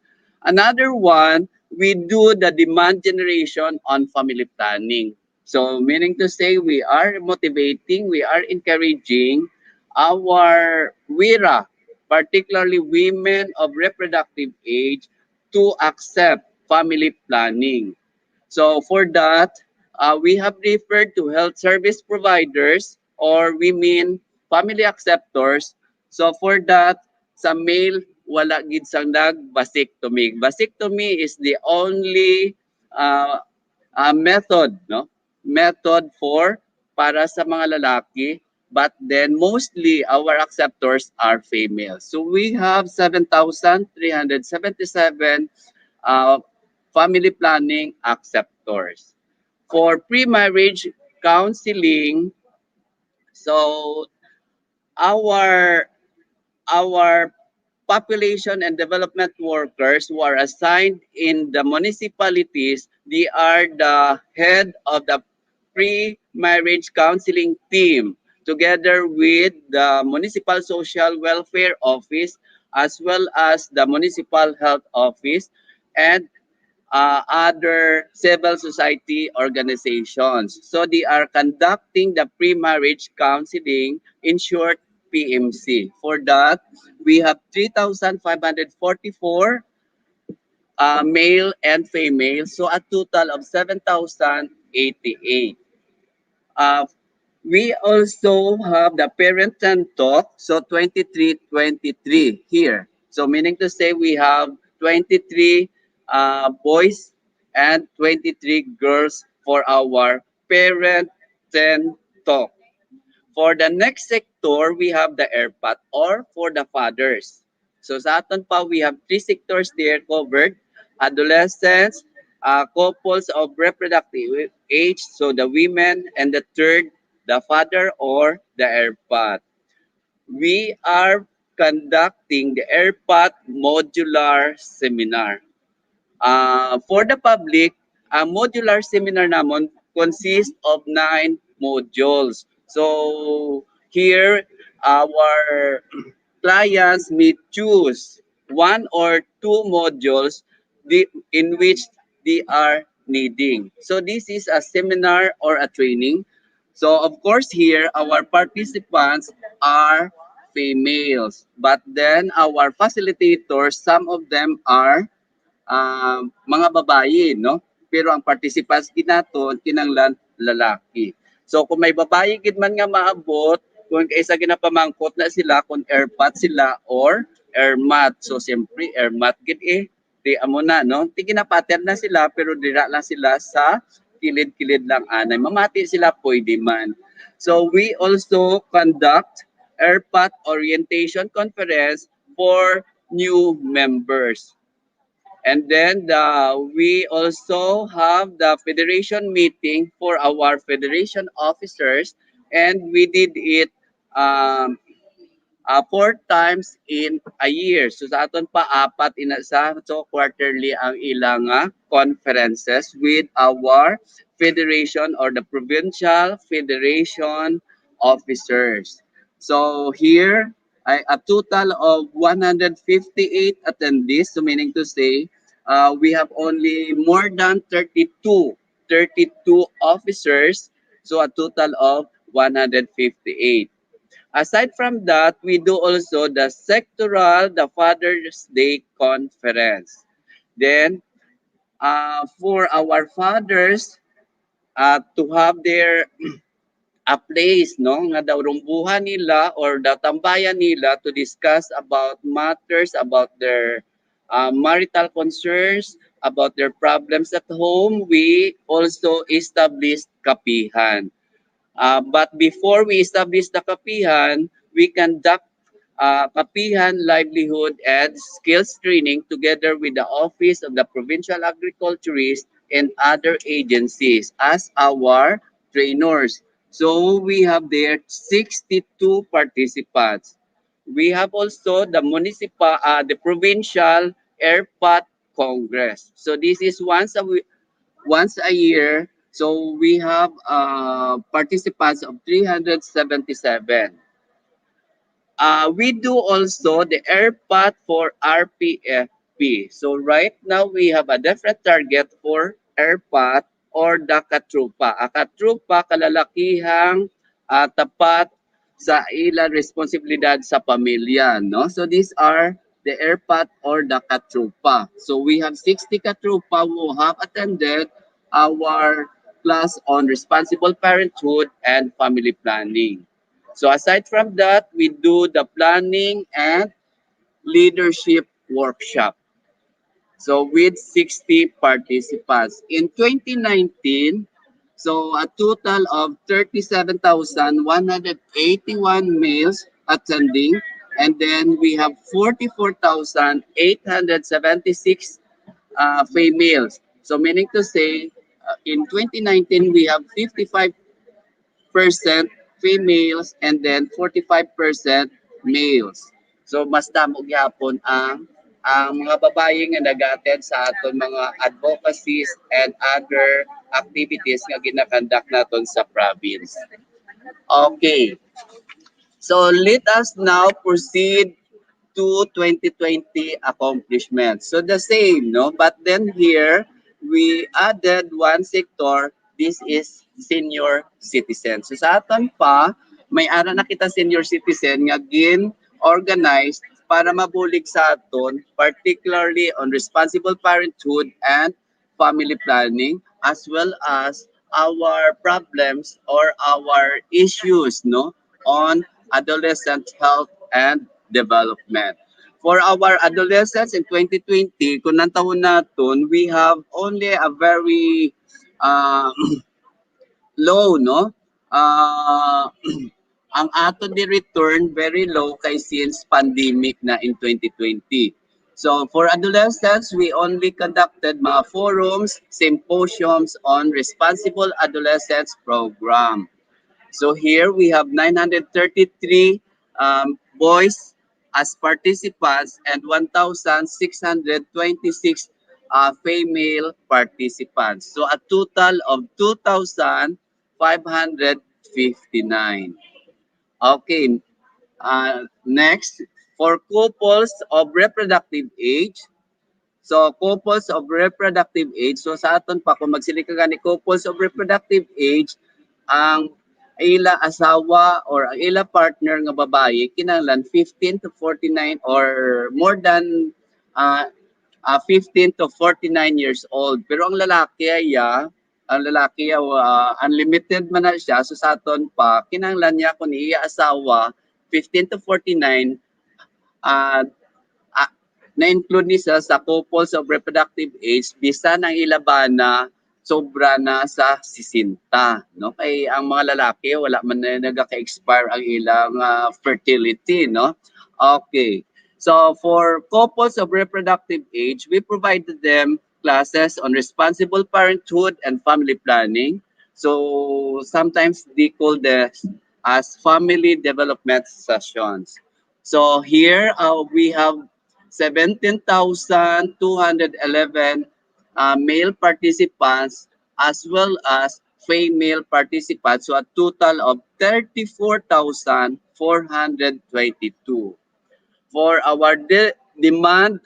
Another one, we do the demand generation on family planning. So meaning to say we are motivating, we are encouraging our WIRA, particularly women of reproductive age, to accept family planning. So for that, we have referred to health service providers or we mean family acceptors. So for that, sa male, wala gid sang nag-vasectomy. Vasectomy is the only uh, method, no? Method for para sa mga lalaki, but then mostly our acceptors are female. So we have 7,377 uh, family planning acceptors. For pre-marriage counseling, so our our population and development workers who are assigned in the municipalities, they are the head of the pre-marriage counseling team together with the municipal social welfare office as well as the municipal health office and other civil society organizations. So they are conducting the pre-marriage counseling, in short, PMC. For that, we have 3,544 male and female, so a total of 7,088. Uh, we also have the parent and talk, so 2323 here. So meaning to say we have 23 boys and 23 girls for our parent and talk. For the next sector, we have the airpat or for the fathers. So sa aton pa, we have three sectors there covered. Adolescents, couples of reproductive age, so the women, and the third, the father or the airpat. We are conducting the airpat modular seminar. For the public, ang modular seminar namon consists of 9 modules. So here, our clients may choose 1 or 2 modules in which they are needing. So this is a seminar or a training. So of course here, our participants are females. But then our facilitators, some of them are mga babae, no? Pero ang participants ginaton kinanglan lalaki. So kung may babae gid man nga maabot, kung kaysa ginapamangkot na sila kung airpat sila or airmat. So siyempre airmat gid di amo na no. Ti ginapater na sila pero dira lang sila sa kilid-kilid lang anay. Mamati sila pwede man. So we also conduct airpat orientation conference for new members. And then we also have the federation meeting for our federation officers, and we did it um, 4 times in a year. So sa aton pa apat inasa so quarterly ang ilang conferences with our federation or the provincial federation officers. So here a total of 158 attendees. So meaning to say we have only more than 32 officers. So a total of 158. Aside from that, we do also the sectoral, the Father's Day Conference. Then, for our fathers to have their a place, no, nga daw rumbuhan nila or the tambayan nila to discuss about matters about their marital concerns, about their problems at home, we also established kapihan. But before we establish the kapihan, we conduct kapihan, livelihood, and skills training together with the Office of the Provincial Agriculturist and other agencies as our trainers. So we have there 62 participants. We have also the the provincial airpat congress. So this is once a year. So we have participants of 377. We do also the airpat for RPFP. So right now we have a different target for airpat or the katrupa. A katrupa kalalakihang tapat sa ilang responsibilidad sa pamilya, no? So these are the airpat or the katrupa. So we have 60 katrupa who have attended our class on responsible parenthood and family planning. So aside from that, we do the planning and leadership workshop. So with 60 participants. In 2019, so a total of 37,181 males attending, and then we have 44,876 females. So meaning to say, in 2019, we have 55% females and then 45% males. So mas damo gyapon ang mga babae nga nag-attend sa aton mga advocacies and other activities nga ginakandak naton sa province. Okay. So let us now proceed to 2020 accomplishments. So the same, no? But then here, we added one sector. This is senior citizen. So sa aton pa, may ara na kita senior citizen nga gin-organized para mabulig sa aton, particularly on responsible parenthood and family planning, as well as our problems or our issues, no, on adolescent health and development. For our adolescents in 2020, kung nang taon naton, we have only a very uh, low, no? Uh, ang ato di return very low kay since pandemic na in 2020. So for adolescents, we only conducted mga forums, symposiums on responsible adolescence program. So here we have 933 boys as participants and 1,626 female participants. So a total of 2,559. Okay, next, for couples of reproductive age, so couples of reproductive age, so sa aton pa, kung magsilika ka ni couples of reproductive age, ang ila asawa or ang ila partner nga babae, kinahanglan 15 to 49 or more than uh, 15 to 49 years old. Pero ang lalaki ay unlimited man na siya, so sa aton pa, kinahanglan niya kung iya asawa, 15 to 49, uh, ah, na-include ni sa couples of reproductive age bisan ang ilabana sobra na sa 60, no? Kay ang mga lalaki wala man na nagaka-expire ang ilang fertility, no? Okay. So for couples of reproductive age, we provided them classes on responsible parenthood and family planning. So sometimes they call this as family development sessions. So here we have 17,211 male participants as well as female participants. So a total of 34,422. For our demand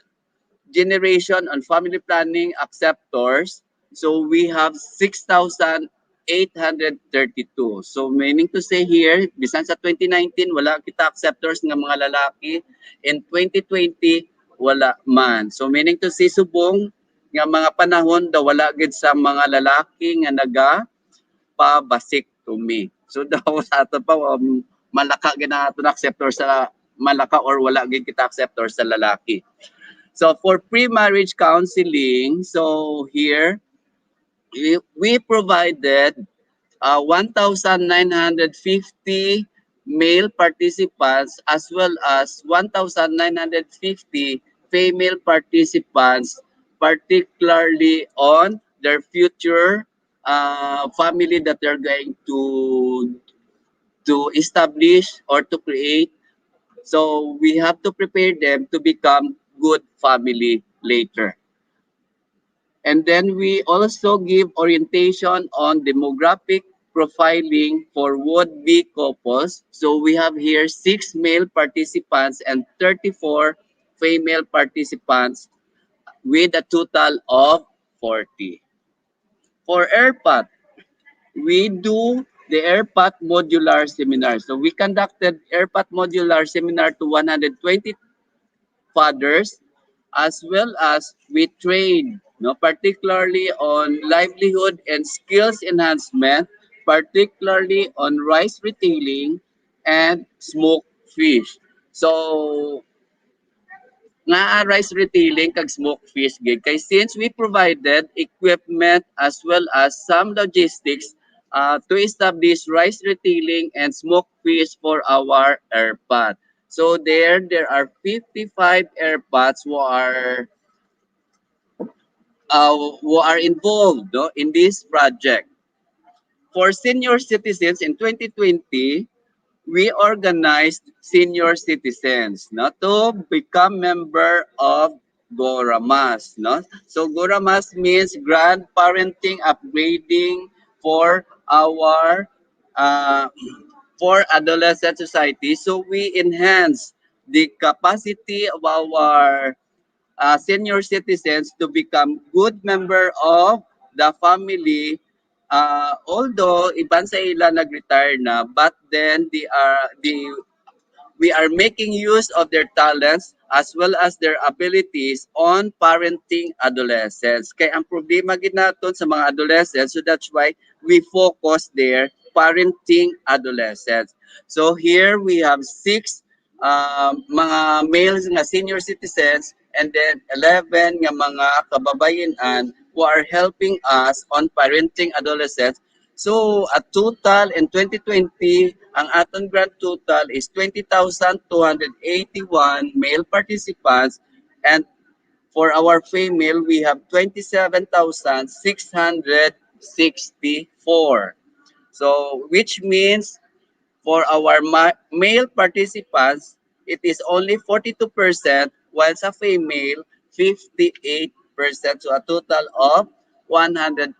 generation on family planning acceptors, so we have 6,832. So meaning to say here, bisan sa 2019, wala kita acceptors ng mga lalaki. In 2020, wala man. So meaning to say, subong nga mga panahon daw wala gid sa mga lalaki nga naga pabasik to me. So daw sa ato pa malaka gid ang ato acceptor sa malaka or wala gid kita acceptor sa lalaki. So for pre-marriage counseling, so here we provided 1,950 male participants as well as 1,950 female participants, particularly on their future family that they're going to establish or to create. So we have to prepare them to become good family later. And then we also give orientation on demographic profiling for would-be couples. So we have here 6 male participants and 34 female participants with a total of 40. For AirPath, we do the AirPath modular seminar. So we conducted AirPath modular seminar to 120 fathers as well as we train, no, particularly on livelihood and skills enhancement, particularly on rice retailing and smoked fish. So nga rice retailing kag smoked fish gig kay since we provided equipment as well as some logistics to establish rice retailing and smoked fish for our airpot. So there are 55 airpots who are involved, no, in this project. For senior citizens in 2020, we organized senior citizens, no, to become member of GORAMAS, no. So GORAMAS means grandparenting upgrading for our uh, for adolescent society. So we enhance the capacity of our senior citizens to become good member of the family, although iban sa ila nag-retire na, but then we are making use of their talents as well as their abilities on parenting adolescents. Kaya ang problema gid naton sa mga adolescents, so that's why we focus there parenting adolescents. So here we have 6 mga males nga senior citizens and then 11 nga mga kababayenan who are helping us on parenting adolescents. So, a total in 2020, ang aton grand total is 20,281 male participants, and for our female, we have 27,664. So, which means for our male participants, it is only 42%, while sa female, 58%. 50% so a total of 100%.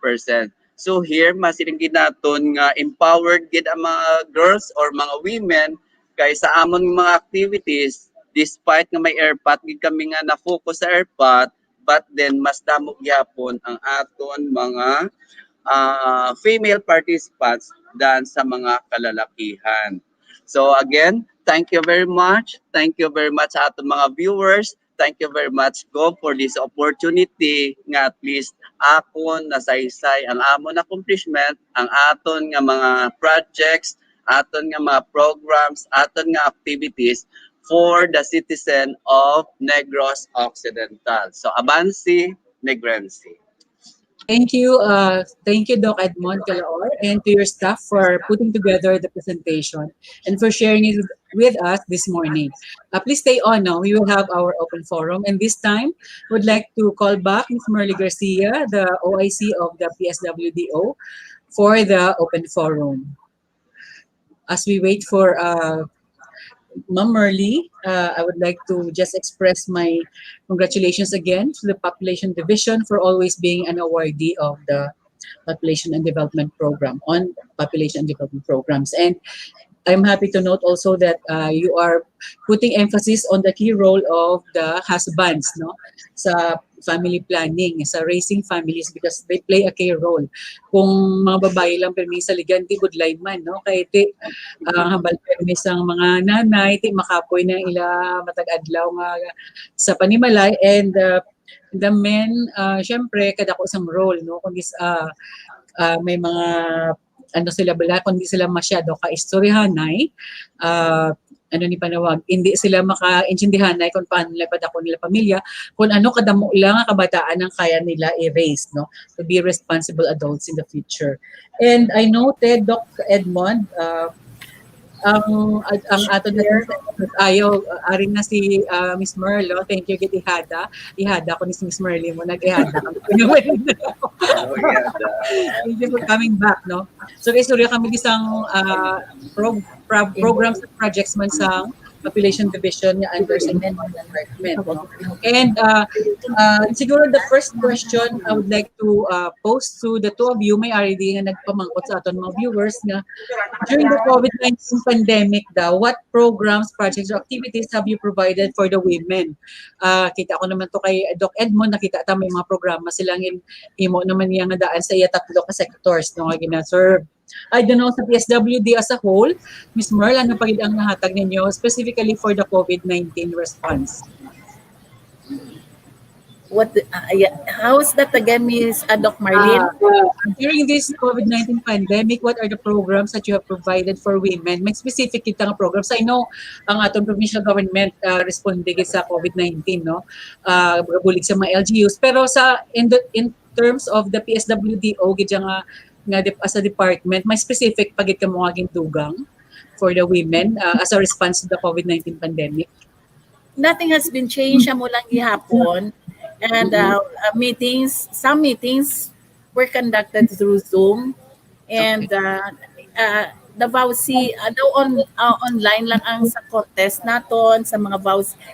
So here masiling ginaton nga empowered gid ang mga girls or mga women kay sa amon mga activities despite nga may airpot gid kami nga na-focus sa airpot but then mas damo gyapon ang aton mga female participants than sa mga kalalakihan. So again, thank you very much. Thank you very much sa ating mga viewers. Thank you very much, Go, for this opportunity nga at least akon nasaysay ang amon accomplishment, ang aton nga mga projects, aton nga mga programs, aton nga activities for the citizen of Negros Occidental. So, Abansi, Negrensi. Thank you, Doc Edmond Calaor, and to your staff for putting together the presentation and for sharing it with us this morning. Please stay on now. We will have our open forum, and this time, would like to call back Ms. Merly Garcia, the OIC of the PSWDO, for the open forum. As we wait for Ma'am Merly, I would like to just express my congratulations again to the Population Division for always being an awardee of the Population and Development Program on Population and Development Programs. And I'm happy to note also that you are putting emphasis on the key role of the husbands, no, sa family planning, sa raising families because they play a key role. Kung mga babae lang permi sa ligan, di budlay man, no? Kaya iti hambal permi sa mga nanay, iti makapoy na ila matag-adlaw nga sa panimalay and the men, syempre, kadako isang role, no? Kung may mga ano sila bala, kung di sila masyado ka-istoryahanay, ano ni panawag, hindi sila maka-intindihanay kung paano nila padako nila pamilya, kung ano kadamo lang ang kabataan ang kaya nila i-raise, no? To be responsible adults in the future. And I noted, Doc Edmond, ang ato na ayaw arin na si Miss Merlo. Thank you gid ihada ko ni si Miss Merly mo nag-ihada kami. Thank you for coming back, no. So istorya kami isang programs and projects man sa Population Division nga under sa department, no? And siguro the first question I would like to pose to the two of you, may ari nga nagpamangkot sa aton mga viewers nga during the COVID-19 pandemic daw, what programs, projects, or activities have you provided for the women? Kita ko naman to kay Doc Edmond, nakita ta may mga programa silang imo naman niya nga daan sa iya tatlo ka sectors no nga gina-serve. I don't know sa PSWD as a whole, Ms. Merle, ano pa ang nahatag ninyo specifically for the COVID-19 response? How is that again, Miss Doc Marlene? During this COVID-19 pandemic, what are the programs that you have provided for women? May specific kita nga programs. I know ang atong provincial government responde sa COVID-19, no? Bulig sa mga LGUs. Pero in terms of the PSWDO, gid nga as a department, may specific pagit ka mga gintugang for the women as a response to the COVID-19 pandemic? Nothing has been changed mo lang gihapon. And some meetings were conducted through Zoom. And the VAUSI, online lang ang sa contest naton, sa mga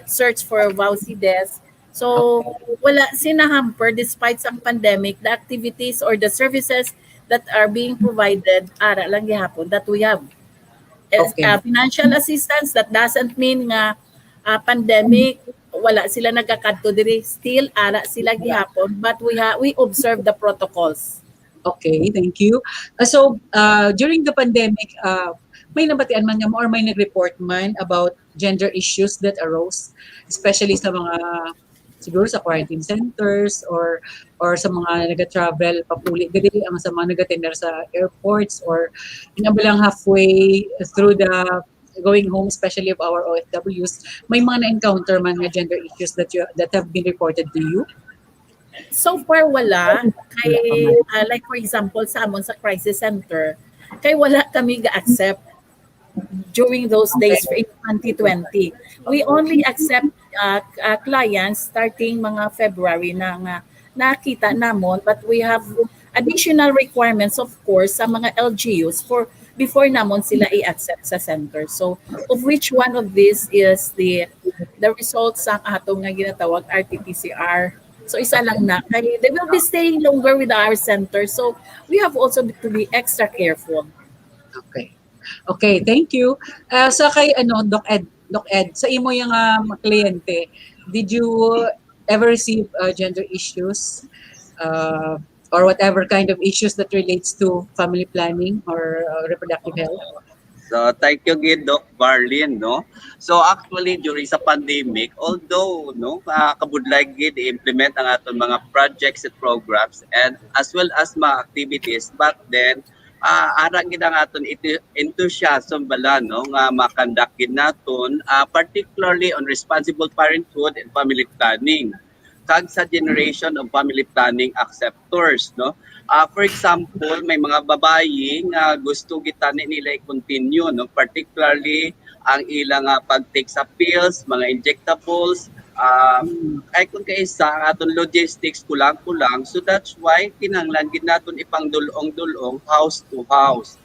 search for VAUSI desk. So, wala sinahamper despite some pandemic, the activities or the services that are being provided, ara lang gihapon that we have. Financial assistance, that doesn't mean nga pandemic, wala sila nagkakadto diri, still ara sila gihapon, but we observe the protocols. Okay, thank you. So, during the pandemic, may nabatian man nga mo or may nag-report man about gender issues that arose, especially sa mga siguro sa quarantine centers or sa mga nag-travel papuli diri ang sa mga nag-attender sa airports or inabalang halfway through the going home, especially of our OFWs, may mga na-encounter man nga gender issues that have been reported to you? So far wala. Kay like for example sa amon sa crisis center, kay wala kami ga-accept during those days in 2020. We only accept clients starting mga February na nakita namon, but we have additional requirements of course sa mga LGUs for before namon sila i-accept sa center. So of which one of this is the results sa atong nga ginatawag RT-PCR So isa lang Okay. na. Kaya they will be staying longer with our center. So we have also to be extra careful. Okay. Okay, thank you. Sa kay ano Doc Ed, sa imo yung mga kliyente, did you ever receive gender issues uh, or whatever kind of issues that relates to family planning or reproductive health? So, thank you again, Doc Barlin, no? So, actually, during sa pandemic, although, no, kabudlay gid i-implement ang aton mga projects and programs and as well as mga activities, but then, ara gid ang aton enthusiasm bala, no, nga makandak gid naton, particularly on responsible parenthood and family planning kag sa generation of family planning acceptors, no. For example, may mga babayi nga gusto gitani nila i-continue, no, particularly ang ilang pag-take sa pills, mga injectables, ay kung kaisa ang aton logistics kulang-kulang, so that's why kinahanglan gid naton ipangdulong-dulong house to house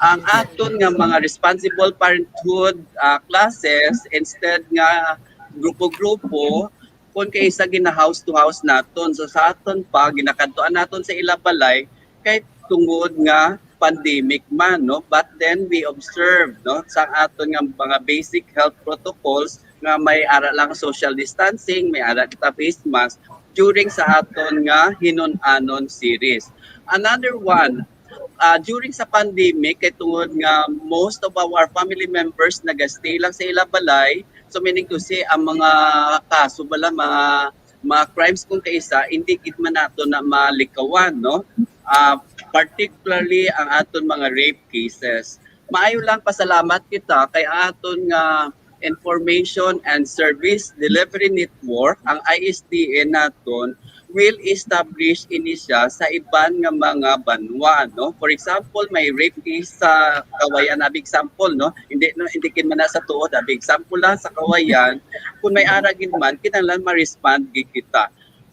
ang aton nga mga responsible parenthood classes instead nga grupo-grupo kung kaysa gina house to house naton. So sa aton pa ginakadtuan naton sa ilabalay kay tungod nga pandemic man, no, but then we observe, no, sa aton nga mga basic health protocols nga may ara lang social distancing, may ara kita face mask during sa aton nga hinon-anon series. Another one, during sa pandemic, kay tungod nga most of our family members nagastay lang sa ila balay, so meaning to say, ang mga kaso bala, mga crimes kung kaisa, hindi gid man nato na malikawan, no? Particularly ang aton mga rape cases. Maayo lang pasalamat kita kay aton nga information and service delivery network, ang ISDN naton will establish ini siya sa iban nga mga banwa, no. For example, may rape case sa Kawayan, abig example, no, hindi kin man na sa tuod, abig example lang sa Kawayan, kung may ara gid man kinahanglan ma-respond gid kita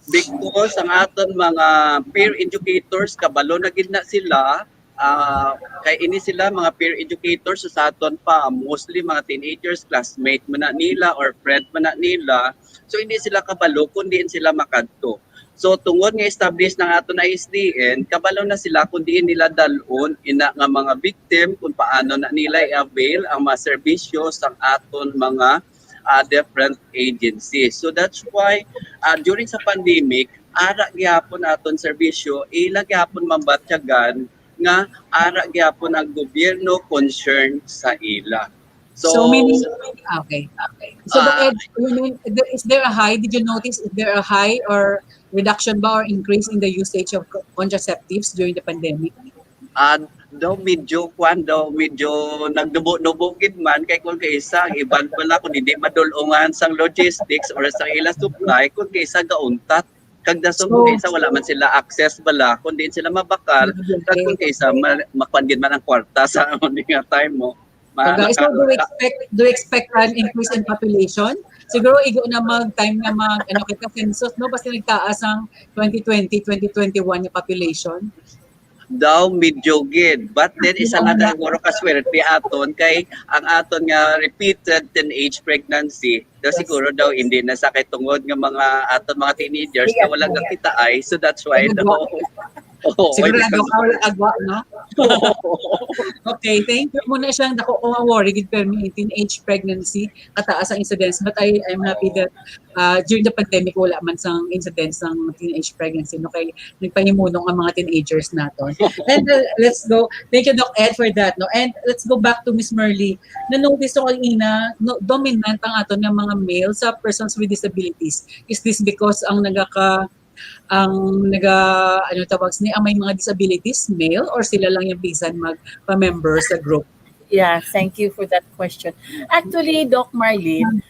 because ang aton mga peer educators kabalo na gid na sila, kay ini sila mga peer educators sa aton pa mostly mga teenagers, classmate man na nila or friend man na nila, so hindi sila kabalo kundi sila makadto. So tungod nga establish ng aton ISDN, kabalo na sila kundi nila dalon ina nga mga victim kung paano na nila i-avail ang mga serbisyo sa aton mga different agencies. So that's why during sa pandemic, ara gyapon aton serbisyo, ila gyapon mabatyagan nga ara gyapon ang gobyerno concerned sa ila. So So, meaning, okay. So Doc uh, Ed, is there a high? Did you notice is there a high or reduction ba or increase in the usage of contraceptives during the pandemic? daw medyo nagdubo-dubogid man kay kung kaisa ang iban pala kung hindi madulungan sang logistics or sang ila supply kung kaisa gauntat kag dason kung kaisa wala man sila access bala kundi sila mabakal kag kung kaisa makpangid man ang kwarta sa nga time mo. So do you expect an increase in population? Siguro igo na mag-time na ano kita census, no? Basta nagtaas ang 2020, 2021 yung population. Daw medyo gid, but then isa lang na siguro kaswerte aton kay ang aton nga repeated teenage pregnancy daw siguro daw hindi na sakit tungod nga mga aton mga teenagers na wala kakita ay, so that's why daw. Sigurado ka wala agwa, no? Okay, thank you. Muna siyang dako ko worry gid permi teenage pregnancy kataas ang incidence, but I'm happy that during the pandemic wala man sang incidence ng teenage pregnancy, no, kay nagpahimunong ang mga teenagers naton. And let's go. Thank you, Doc Ed, for that, no. And let's go back to Miss Merly. Na-notice ko kanina, no, dominant ang aton ng mga male sa persons with disabilities. Is this because ang ano tawag ni ang may mga disabilities male or sila lang yung bisan magpa-member sa group? Yeah, thank you for that question. Actually, Doc Marlene,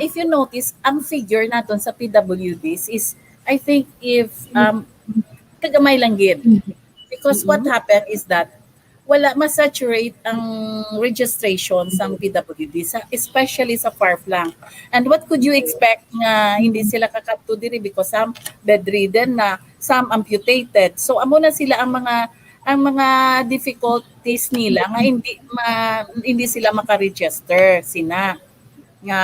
if you notice, ang figure naton sa PWDs is, I think, if kagamay lang gid. Because what happened is that wala masaturate ang registration sa PWD, especially sa far-flung. And what could you expect nga hindi sila kakadto diri because some bedridden na, some amputated. So amo na sila ang mga difficulties nila nga hindi sila maka-register sina nga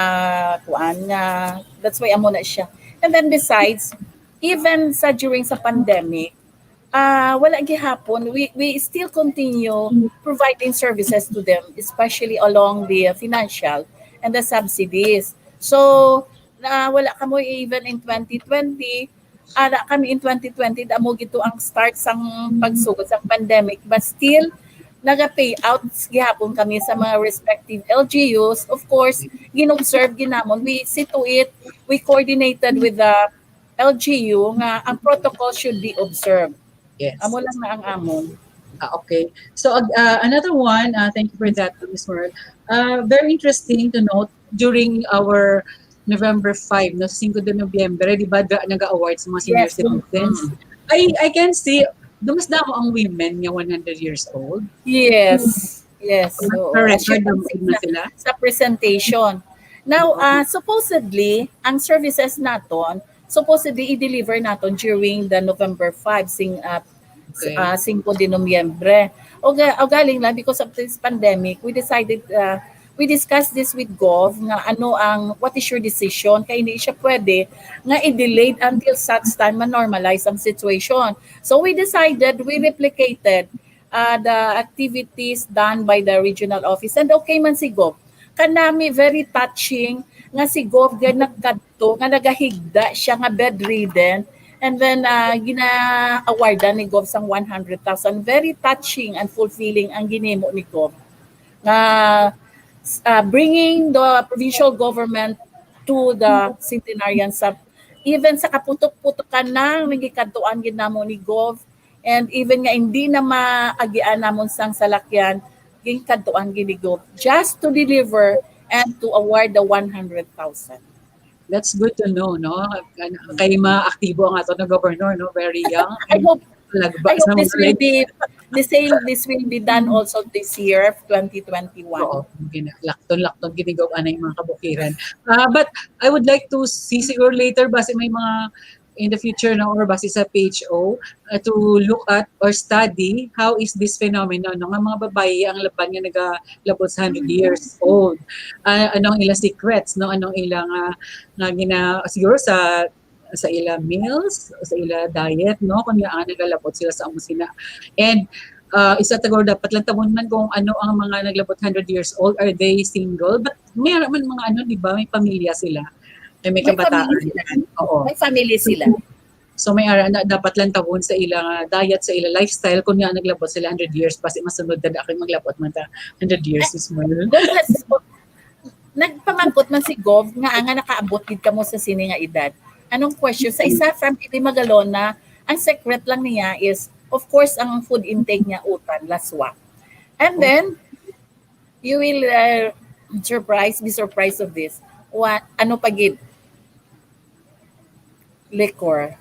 kuan nga that's why amo na siya. And then besides even during sa pandemic, wala gihapon, we still continue providing services to them, especially along the financial and the subsidies. So, wala kamo even in 2020, ara kami in 2020, damo gito ang start sang pagsugod sa pandemic, but still naga-payouts gihapon kami sa mga respective LGUs. Of course, ginobserve ginamon, we see to it, we coordinated with the LGU nga ang protocol should be observed. Yes. Amo lang na ang amon. Okay. So another one, thank you for that, Ms. Merle. Very interesting to note, during our November 5, no, 5 de Nobyembre, di ba, nag-award sa mga senior Yes. citizens. I can see, dumas damo ang women nga 100 years old. Yes. Yes. So, Correct. as you can see Na sila. sa presentation. Now, supposedly, ang services naton, supposedly i-deliver naton during the November 5, Okay. 5 de Nobyembre. O galing lang because of this pandemic, we decided, we discussed this with Gov nga what is your decision, kaya hindi siya pwede nga i-delayed until such time ma-normalize ang situation. So we decided, we replicated the activities done by the regional office, and okay man si Gov. Kanami very touching nga si Gov nga nagkadto nga nagahigda siya nga bedridden, and then gina-awardan ni Gov sang 100,000. Very touching and fulfilling ang ginimo ni Gov nga bringing the provincial government to the Centenarian sub. Even sa kaputok-putokan nang nagikadtuan ginamo ni Gov, and even nga hindi na maagian namon sang salakyan, gikadtuan gini Gov just to deliver and to award the 100,000. That's good to know, no? Kay ma-aktibo ang ato na governor, no? Very young. I hope Lagbas this naman will ulit. be this will be done also this year, 2021. Oo, lakton ginigaw anay mga kabukiran. But I would like to see siguro later, base may mga in the future na, or base sa PHO, to look at or study how is this phenomenon, no? Nga mga babae ang laban nga nagalabot sa 100 years old. Anong ilang secrets, no? Anong ilang siguro sa ila meals, sa ila diet, no? Kung nga nagalabot sila sa amusina. And isa tagor dapat lang tamon man kung ano ang mga naglabot 100 years old, are they single? But may man mga di ba, may pamilya sila. May kabataan. Oo. May family sila. So may dapat lang tawon sa ilang diet, sa ilang lifestyle, kung nga naglabot sila 100 years, kasi masunod na aking maglabot man ta 100 years is more. Nagpamangkot man si Gov nga nakaabot gid kamo sa sini nga edad. Anong question? Sa isa from Iti Magalona, ang secret lang niya is, of course, ang food intake niya utan, laswa. And then, you will be surprised of this. Ano pagid? Liquor.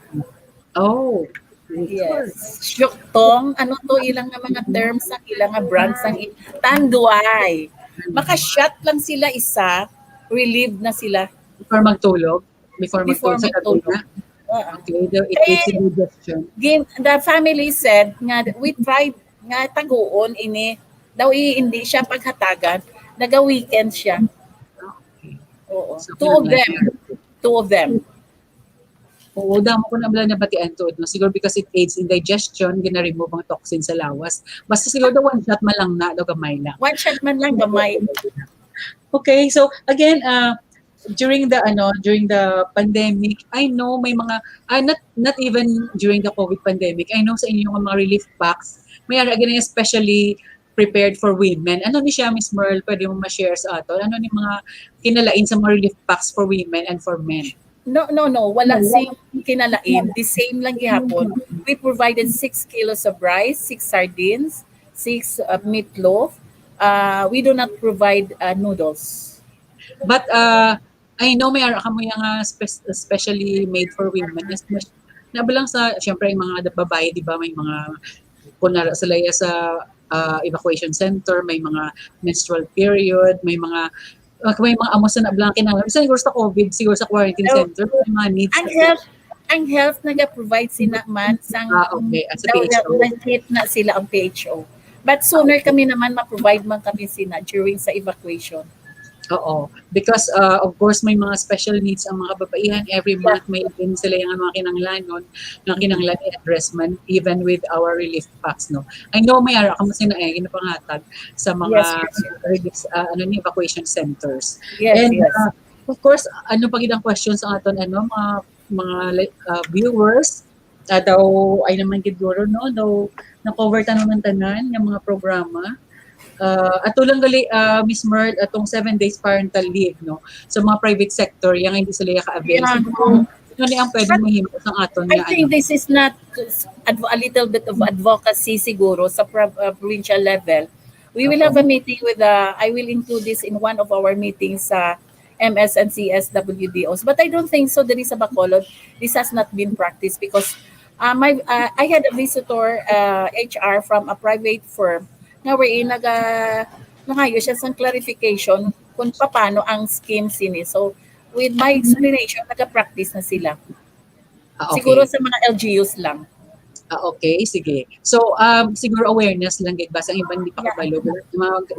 Oh. Yes. Syuktong, ano to ilang nga mga terms, ang ilang nga brands, ang tanduay. Maka-shot lang sila isa, relieved na sila. Before magtulog sa kaduna. Okay, it takes indigestion. The family said nga we tried nga taguon ini daw hindi siya paghatagan, naga-weekend siya. Okay. Oo. So, Two of them. Oo, damo ko na bala nabatian to, no? Siguro because it aids in digestion, gina-remove ang toxin sa lawas. Basta siguro one shot man lang na, gamay lang. One shot man lang, gamay. Okay, so again, during the pandemic, I know may mga not even during the COVID pandemic, I know sa inyong mga relief packs, may again especially prepared for women. Ano ni siya, Miss Merle, pwede mo ma-share sa ato? Ano ni mga kinalain sa mga relief packs for women and for men? No. Wala sing kinalain. The same lang gihapon. We provided 6 kilos of rice, 6 sardines, 6 meatloaf. We do not provide noodles. But I know may ara kamo yung specially made for women. Nabalang sa, syempre, yung mga babae, di ba, may mga, kunara sila sa evacuation center, may mga menstrual period, may mga amos na blank kinahanglan. Siguro sa COVID, siguro sa quarantine center, may mga needs. Ang health nag-provide sila man sang okay. At sa PHO. Nag-hit na sila ang PHO. But sooner kami naman ma-provide man kami sila during sa evacuation. Oo. Because, of course, may mga special needs ang mga kababaihan. Every Yeah. month, may din sila yung mga kinanglanon, na Mhm. kinanglan i-address man, even with our relief packs, no? I know may ara ka mo sina ginapangatag sa Yes, mga yes, yes. relief, ano ni, evacuation centers. Yes, And, yes. of course, ano pag ang questions ang aton, ano, mga viewers, daw, ay naman siguro, no, daw, na-cover naman tanan, yung mga programa. Ato lang gali, Miss Merl, atong 7 days parental leave, no? Sa mga private sector, yung hindi sila ka-avail. Yeah. Siguro, sino ni ang pwedeng mahimo sa aton I nga, ano? think this is not a little bit of advocacy siguro sa provincial level. We will have Oo. a meeting with I will include this in one of our meetings sa MS and CSWDOs. But I don't think so there is a Bacolod. This has not been practiced because I had a visitor HR from a private firm na wherein nangayo siya sa clarification kung paano ang scheme sini. So with my explanation, naga-practice na sila. Siguro Okay. sa mga LGUs lang. Okay, sige. So, siguro awareness lang gid basta ang iba hindi pa Yeah. kabalo.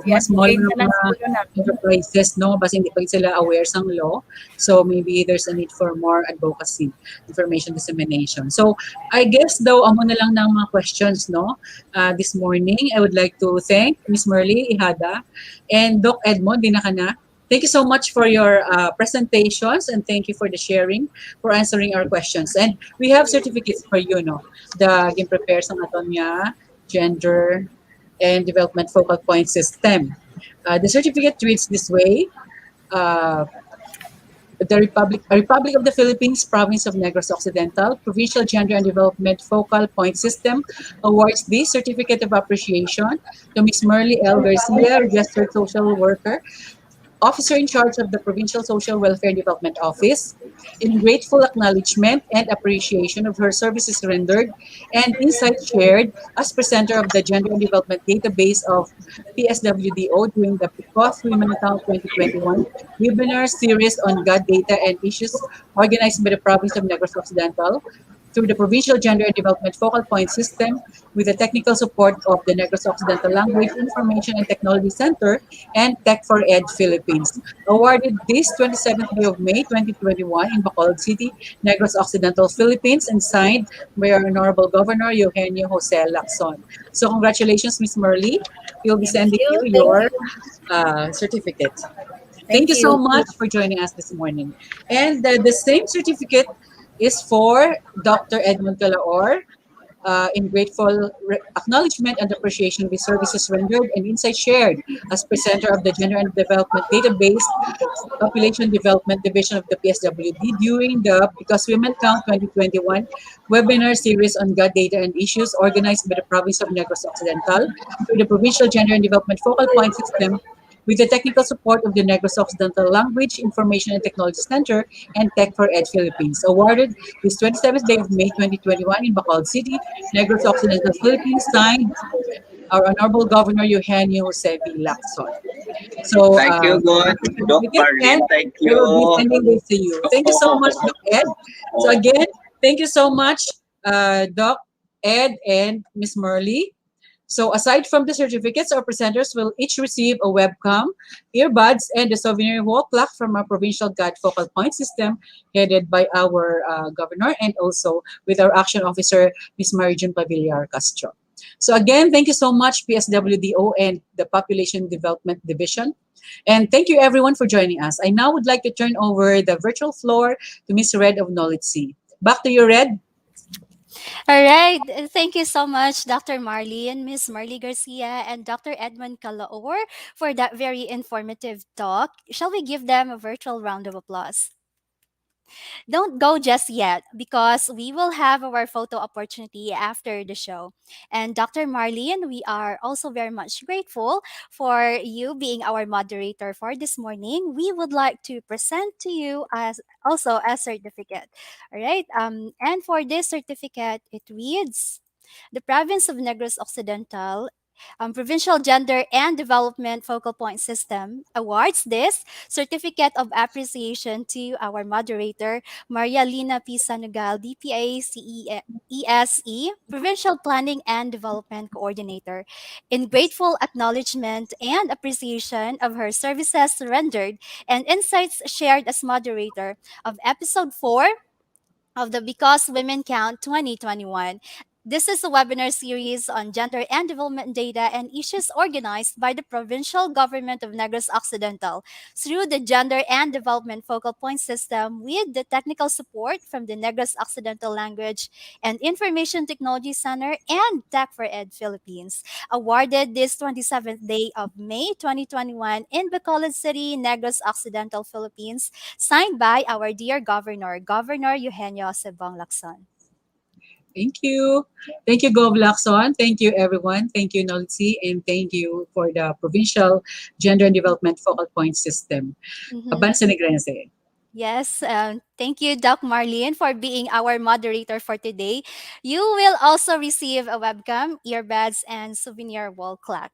Mga small I-advocate na na lang mga siguro na. enterprises, no, basta hindi pa sila aware sang law. So, maybe there's a need for more advocacy, information dissemination. So, I guess daw amo na lang ng mga questions, no, this morning. I would like to thank Miss Merly Ihada and Doc Edmond Dinakana. Thank you so much for your presentations, and thank you for the sharing, for answering our questions. And we have certificates for you, no, the prepare sa aton nga gender and development focal point system. The certificate reads this way. Uh, Republic of the Philippines, Province of Negros Occidental, Provincial Gender and Development Focal Point System awards this certificate of appreciation to Ms. Merly L. Garcia, registered social worker, officer in charge of the Provincial Social Welfare Development Office, in grateful acknowledgement and appreciation of her services rendered and insights shared as presenter of the Gender and Development Database of PSWDO during the PICOF Women Account 2021 webinar series on GAD data and issues organized by the Province of Negros Occidental through the Provincial Gender and Development Focal Point System with the technical support of the Negros Occidental Language Information and Technology Center and Tech for Ed Philippines. Awarded this 27th day of May 2021 in Bacolod City, Negros Occidental, Philippines, and signed by our Honorable Governor Eugenio Jose Lacson. So congratulations, Ms. Merly. We'll be Thank sending you. you Thank your you. certificate. Thank Thank you so you. much for joining us this morning. And the same certificate is for Dr. Edmund Calaor, in grateful acknowledgement and appreciation of his services rendered and insights shared as presenter of the Gender and Development Database Population Development Division of the PSWD during the Because Women Count 2021 webinar series on God data and issues organized by the Province of Negros Occidental through the Provincial Gender and Development Focal Point System with the technical support of the Negros Occidental Language, Information and Technology Center and Tech for Ed Philippines. Awarded this 27th day of May 2021 in Bacolod City, Negros Occidental, Philippines, signed our Honorable Governor Eugenio Jose Lacson. So, Thank you, good. Doc certificate, and Marlene, thank we you. will be sending this to you. Thank you so much, Doc Ed. So Oh, again, thank you so much, Doc Ed and Miss Merly. So aside from the certificates, our presenters will each receive a webcam, earbuds, and a souvenir wall plaque from our provincial GAD Focal Point System, headed by our governor and also with our action officer, Ms. Marijun Pavillar Castro. So again, thank you so much, PSWDO and the Population Development Division. And thank you everyone for joining us. I now would like to turn over the virtual floor to Ms. Red of NOLTC. Back to you, Red. All right. Thank you so much, Dr. Marley and Miss Marley Garcia and Dr. Edmund Calaor for that very informative talk. Shall we give them a virtual round of applause? Don't go just yet because we will have our photo opportunity after the show. And Dr. Marlene, we are also very much grateful for you being our moderator for this morning. We would like to present to you as also a certificate. All right. And for this certificate, it reads the Province of Negros Occidental Provincial Gender and Development Focal Point System awards this certificate of appreciation to our moderator, Maria Lina P. Sanugal, DPA CESE, Provincial Planning and Development Coordinator, in grateful acknowledgement and appreciation of her services rendered and insights shared as moderator of episode 4 of the Because Women Count 2021. This is a webinar series on gender and development data and issues organized by the Provincial Government of Negros Occidental through the Gender and Development Focal Point System with the technical support from the Negros Occidental Language and Information Technology Center and Tech for Ed Philippines. Awarded this 27th day of May 2021 in Bacolod City, Negros Occidental, Philippines, signed by our dear Governor, Governor Eugenio Sebong Lacson. Thank you. Thank you, Gov Lacson. Thank you, everyone. Thank you, NOLTC. And thank you for the Provincial Gender and Development Focal Point System. Mhm. Abansa Negrense. Yes, thank you, Doc Marlene, for being our moderator for today. You will also receive a webcam, earbuds, and souvenir wall clock.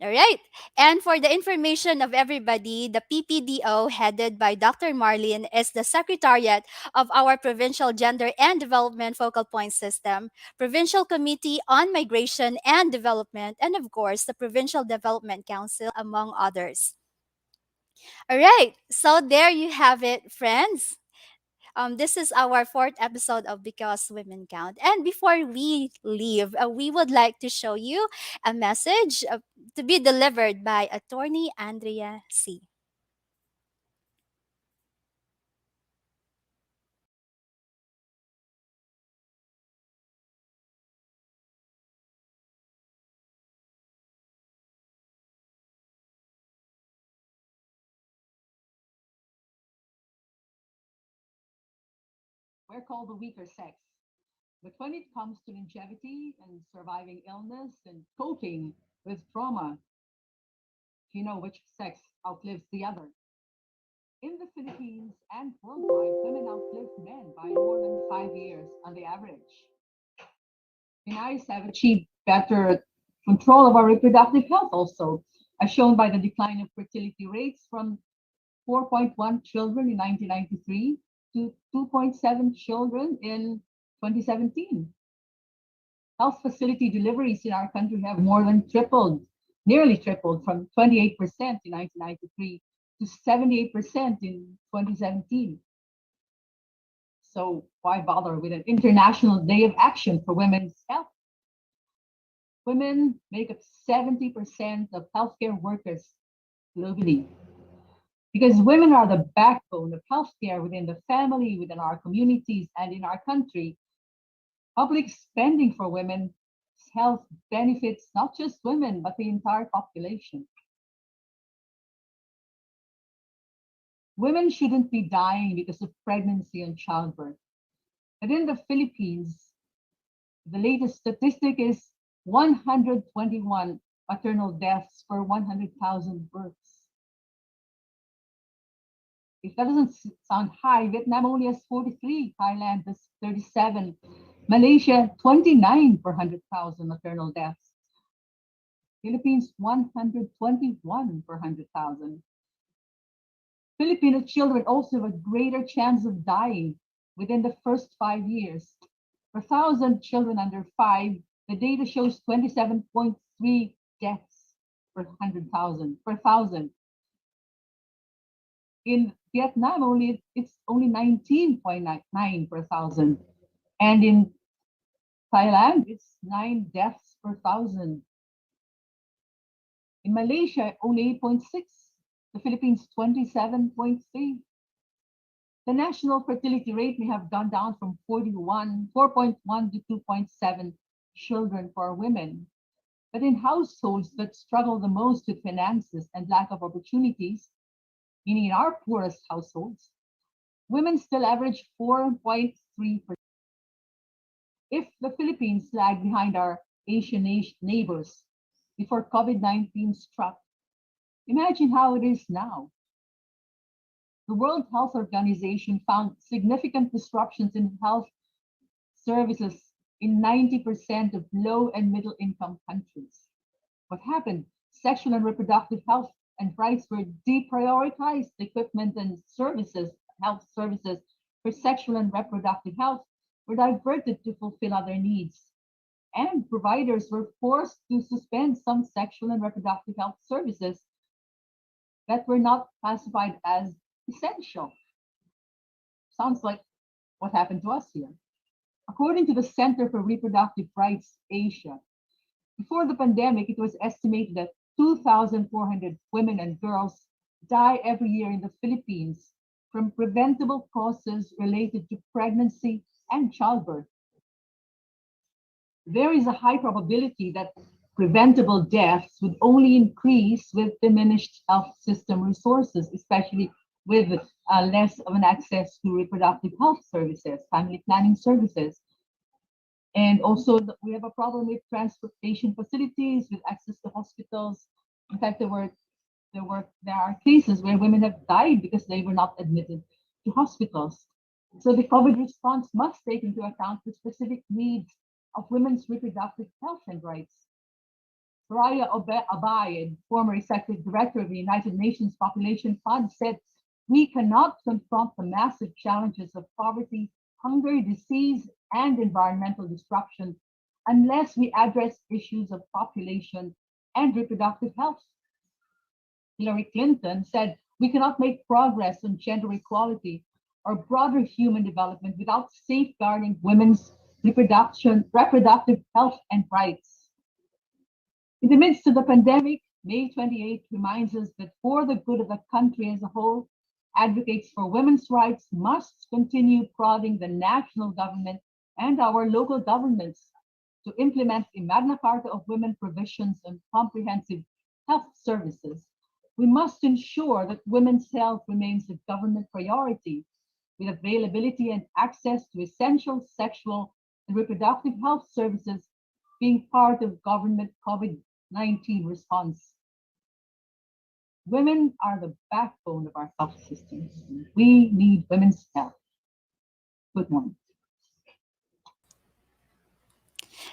All right. And for the information of everybody, the PPDO, headed by Dr. Marlene, is the Secretariat of our Provincial Gender and Development Focal Point System, Provincial Committee on Migration and Development, and of course, the Provincial Development Council, among others. All right. So there you have it, friends. This is our fourth episode of Because Women Count. And before we leave, we would like to show you a message to be delivered by attorney Andrea C. We're called the weaker sex. But when it comes to longevity and surviving illness and coping with trauma, do you know which sex outlives the other? In the Philippines and worldwide, women outlive men by more than 5 years on the average. Pinays have achieved better control of our reproductive health also, as shown by the decline of fertility rates from 4.1 children in 1993 to 2.7 children in 2017. Health facility deliveries in our country have more than tripled, nearly tripled from 28% in 1993 to 78% in 2017. So why bother with an International Day of Action for Women's Health? Women make up 70% of healthcare workers globally because women are the backbone of healthcare within the family, within our communities, and in our country. Public spending for women's health benefits not just women, but the entire population. Women shouldn't be dying because of pregnancy and childbirth. But in the Philippines, the latest statistic is 121 maternal deaths per 100,000 births. If that doesn't sound high, Vietnam only has 43, Thailand has 37, Malaysia 29 per 100,000 maternal deaths, Philippines 121 per 100,000. Filipino children also have a greater chance of dying within the first 5 years. Per 1,000 children under 5, the data shows 27.3 deaths per 100,000, per 1,000. In Vietnam, it's only 19.9 per 1,000. And in Thailand, it's 9 deaths per 1,000. In Malaysia, only 8.6. The Philippines, 27.3. The national fertility rate may have gone down from 4.1 to 2.7 children for women. But in households that struggle the most with finances and lack of opportunities, meaning in our poorest households, women still average 4.3%. If the Philippines lagged behind our Asian neighbors before COVID-19 struck, imagine how it is now. The World Health Organization found significant disruptions in health services in 90% of low and middle income countries. What happened? Sexual and reproductive health and rights were deprioritized. Equipment and services, health services for sexual and reproductive health were diverted to fulfill other needs. And providers were forced to suspend some sexual and reproductive health services that were not classified as essential. Sounds like what happened to us here. According to the Center for Reproductive Rights Asia, before the pandemic, it was estimated that 2,400 women and girls die every year in the Philippines from preventable causes related to pregnancy and childbirth. There is a high probability that preventable deaths would only increase with diminished health system resources, especially with less of an access to reproductive health services, family planning services. And also, we have a problem with transportation facilities, with access to hospitals. In fact, there are cases where women have died because they were not admitted to hospitals. So the COVID response must take into account the specific needs of women's reproductive health and rights. Raya Abayed, former executive director of the United Nations Population Fund, said, "We cannot confront the massive challenges of poverty, hunger, disease, and environmental destruction unless we address issues of population and reproductive health." Hillary Clinton said, "We cannot make progress on gender equality or broader human development without safeguarding women's reproductive health and rights." In the midst of the pandemic, May 28 reminds us that for the good of the country as a whole, advocates for women's rights must continue prodding the national government and our local governments to implement the Magna Carta of Women provisions on comprehensive health services. We must ensure that women's health remains a government priority, with availability and access to essential sexual and reproductive health services being part of government COVID-19 response. Women are the backbone of our health systems. We need women's health. Good morning.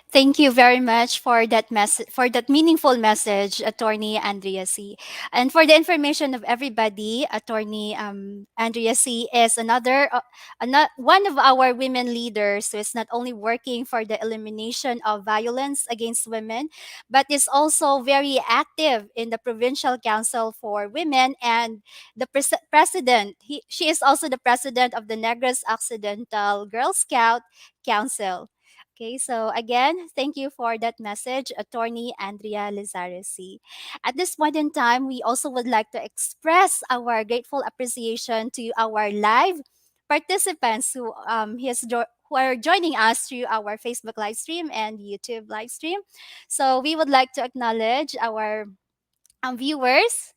Thank you very much for that message, for that meaningful message, Attorney Andrea C. And for the information of everybody, Attorney Andrea C is one of our women leaders who is not only working for the elimination of violence against women, but is also very active in the Provincial Council for Women and the president. She is also the president of the Negros Occidental Girl Scout Council. Okay, so again, thank you for that message, Attorney Andrea Lizaresi. At this point in time, we also would like to express our grateful appreciation to our live participants who are joining us through our Facebook live stream and YouTube live stream. So we would like to acknowledge our viewers.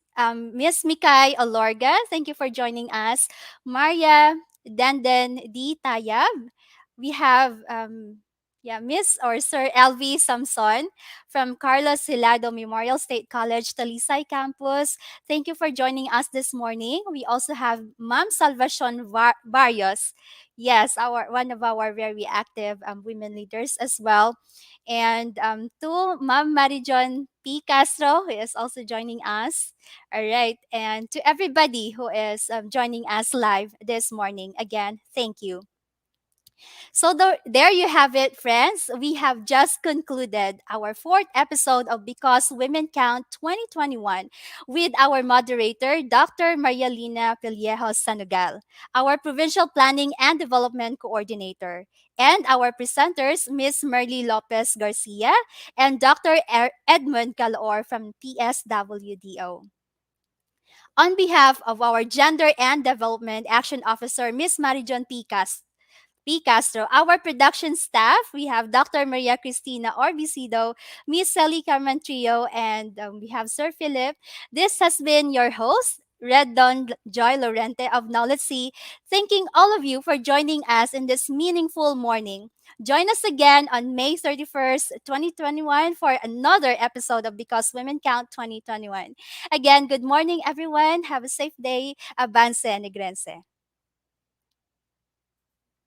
Miss Mikay Olorga, thank you for joining us. Maria Dandan D. Tayab. We have Miss or Sir LV Samson from Carlos Hilado Memorial State College, Talisay Campus. Thank you for joining us this morning. We also have Ma'am Salvacion Barrios. Yes, our one of our very active women leaders as well. And to Ma'am Marijon P. Castro, who is also joining us. All right. And to everybody who is joining us live this morning, again, thank you. So there you have it, friends. We have just concluded our fourth episode of Because Women Count 2021 with our moderator, Dr. Maria Lina Pillejo Sanugal, our Provincial Planning and Development Coordinator, and our presenters, Ms. Merly Lopez Garcia and Dr. Edmund Calor from PSWDO. On behalf of our Gender and Development Action Officer, Ms. Marijon P. Castro. Our production staff, we have Dr. Maria Cristina Orbicido, Miss Sally Carmentrio, and we have Sir Philip. This has been your host, Red Dawn Joy Lorente of NOLTC, thanking all of you for joining us in this meaningful morning. Join us again on May 31st, 2021 for another episode of Because Women Count 2021. Again, good morning, everyone. Have a safe day. Avance Negrense.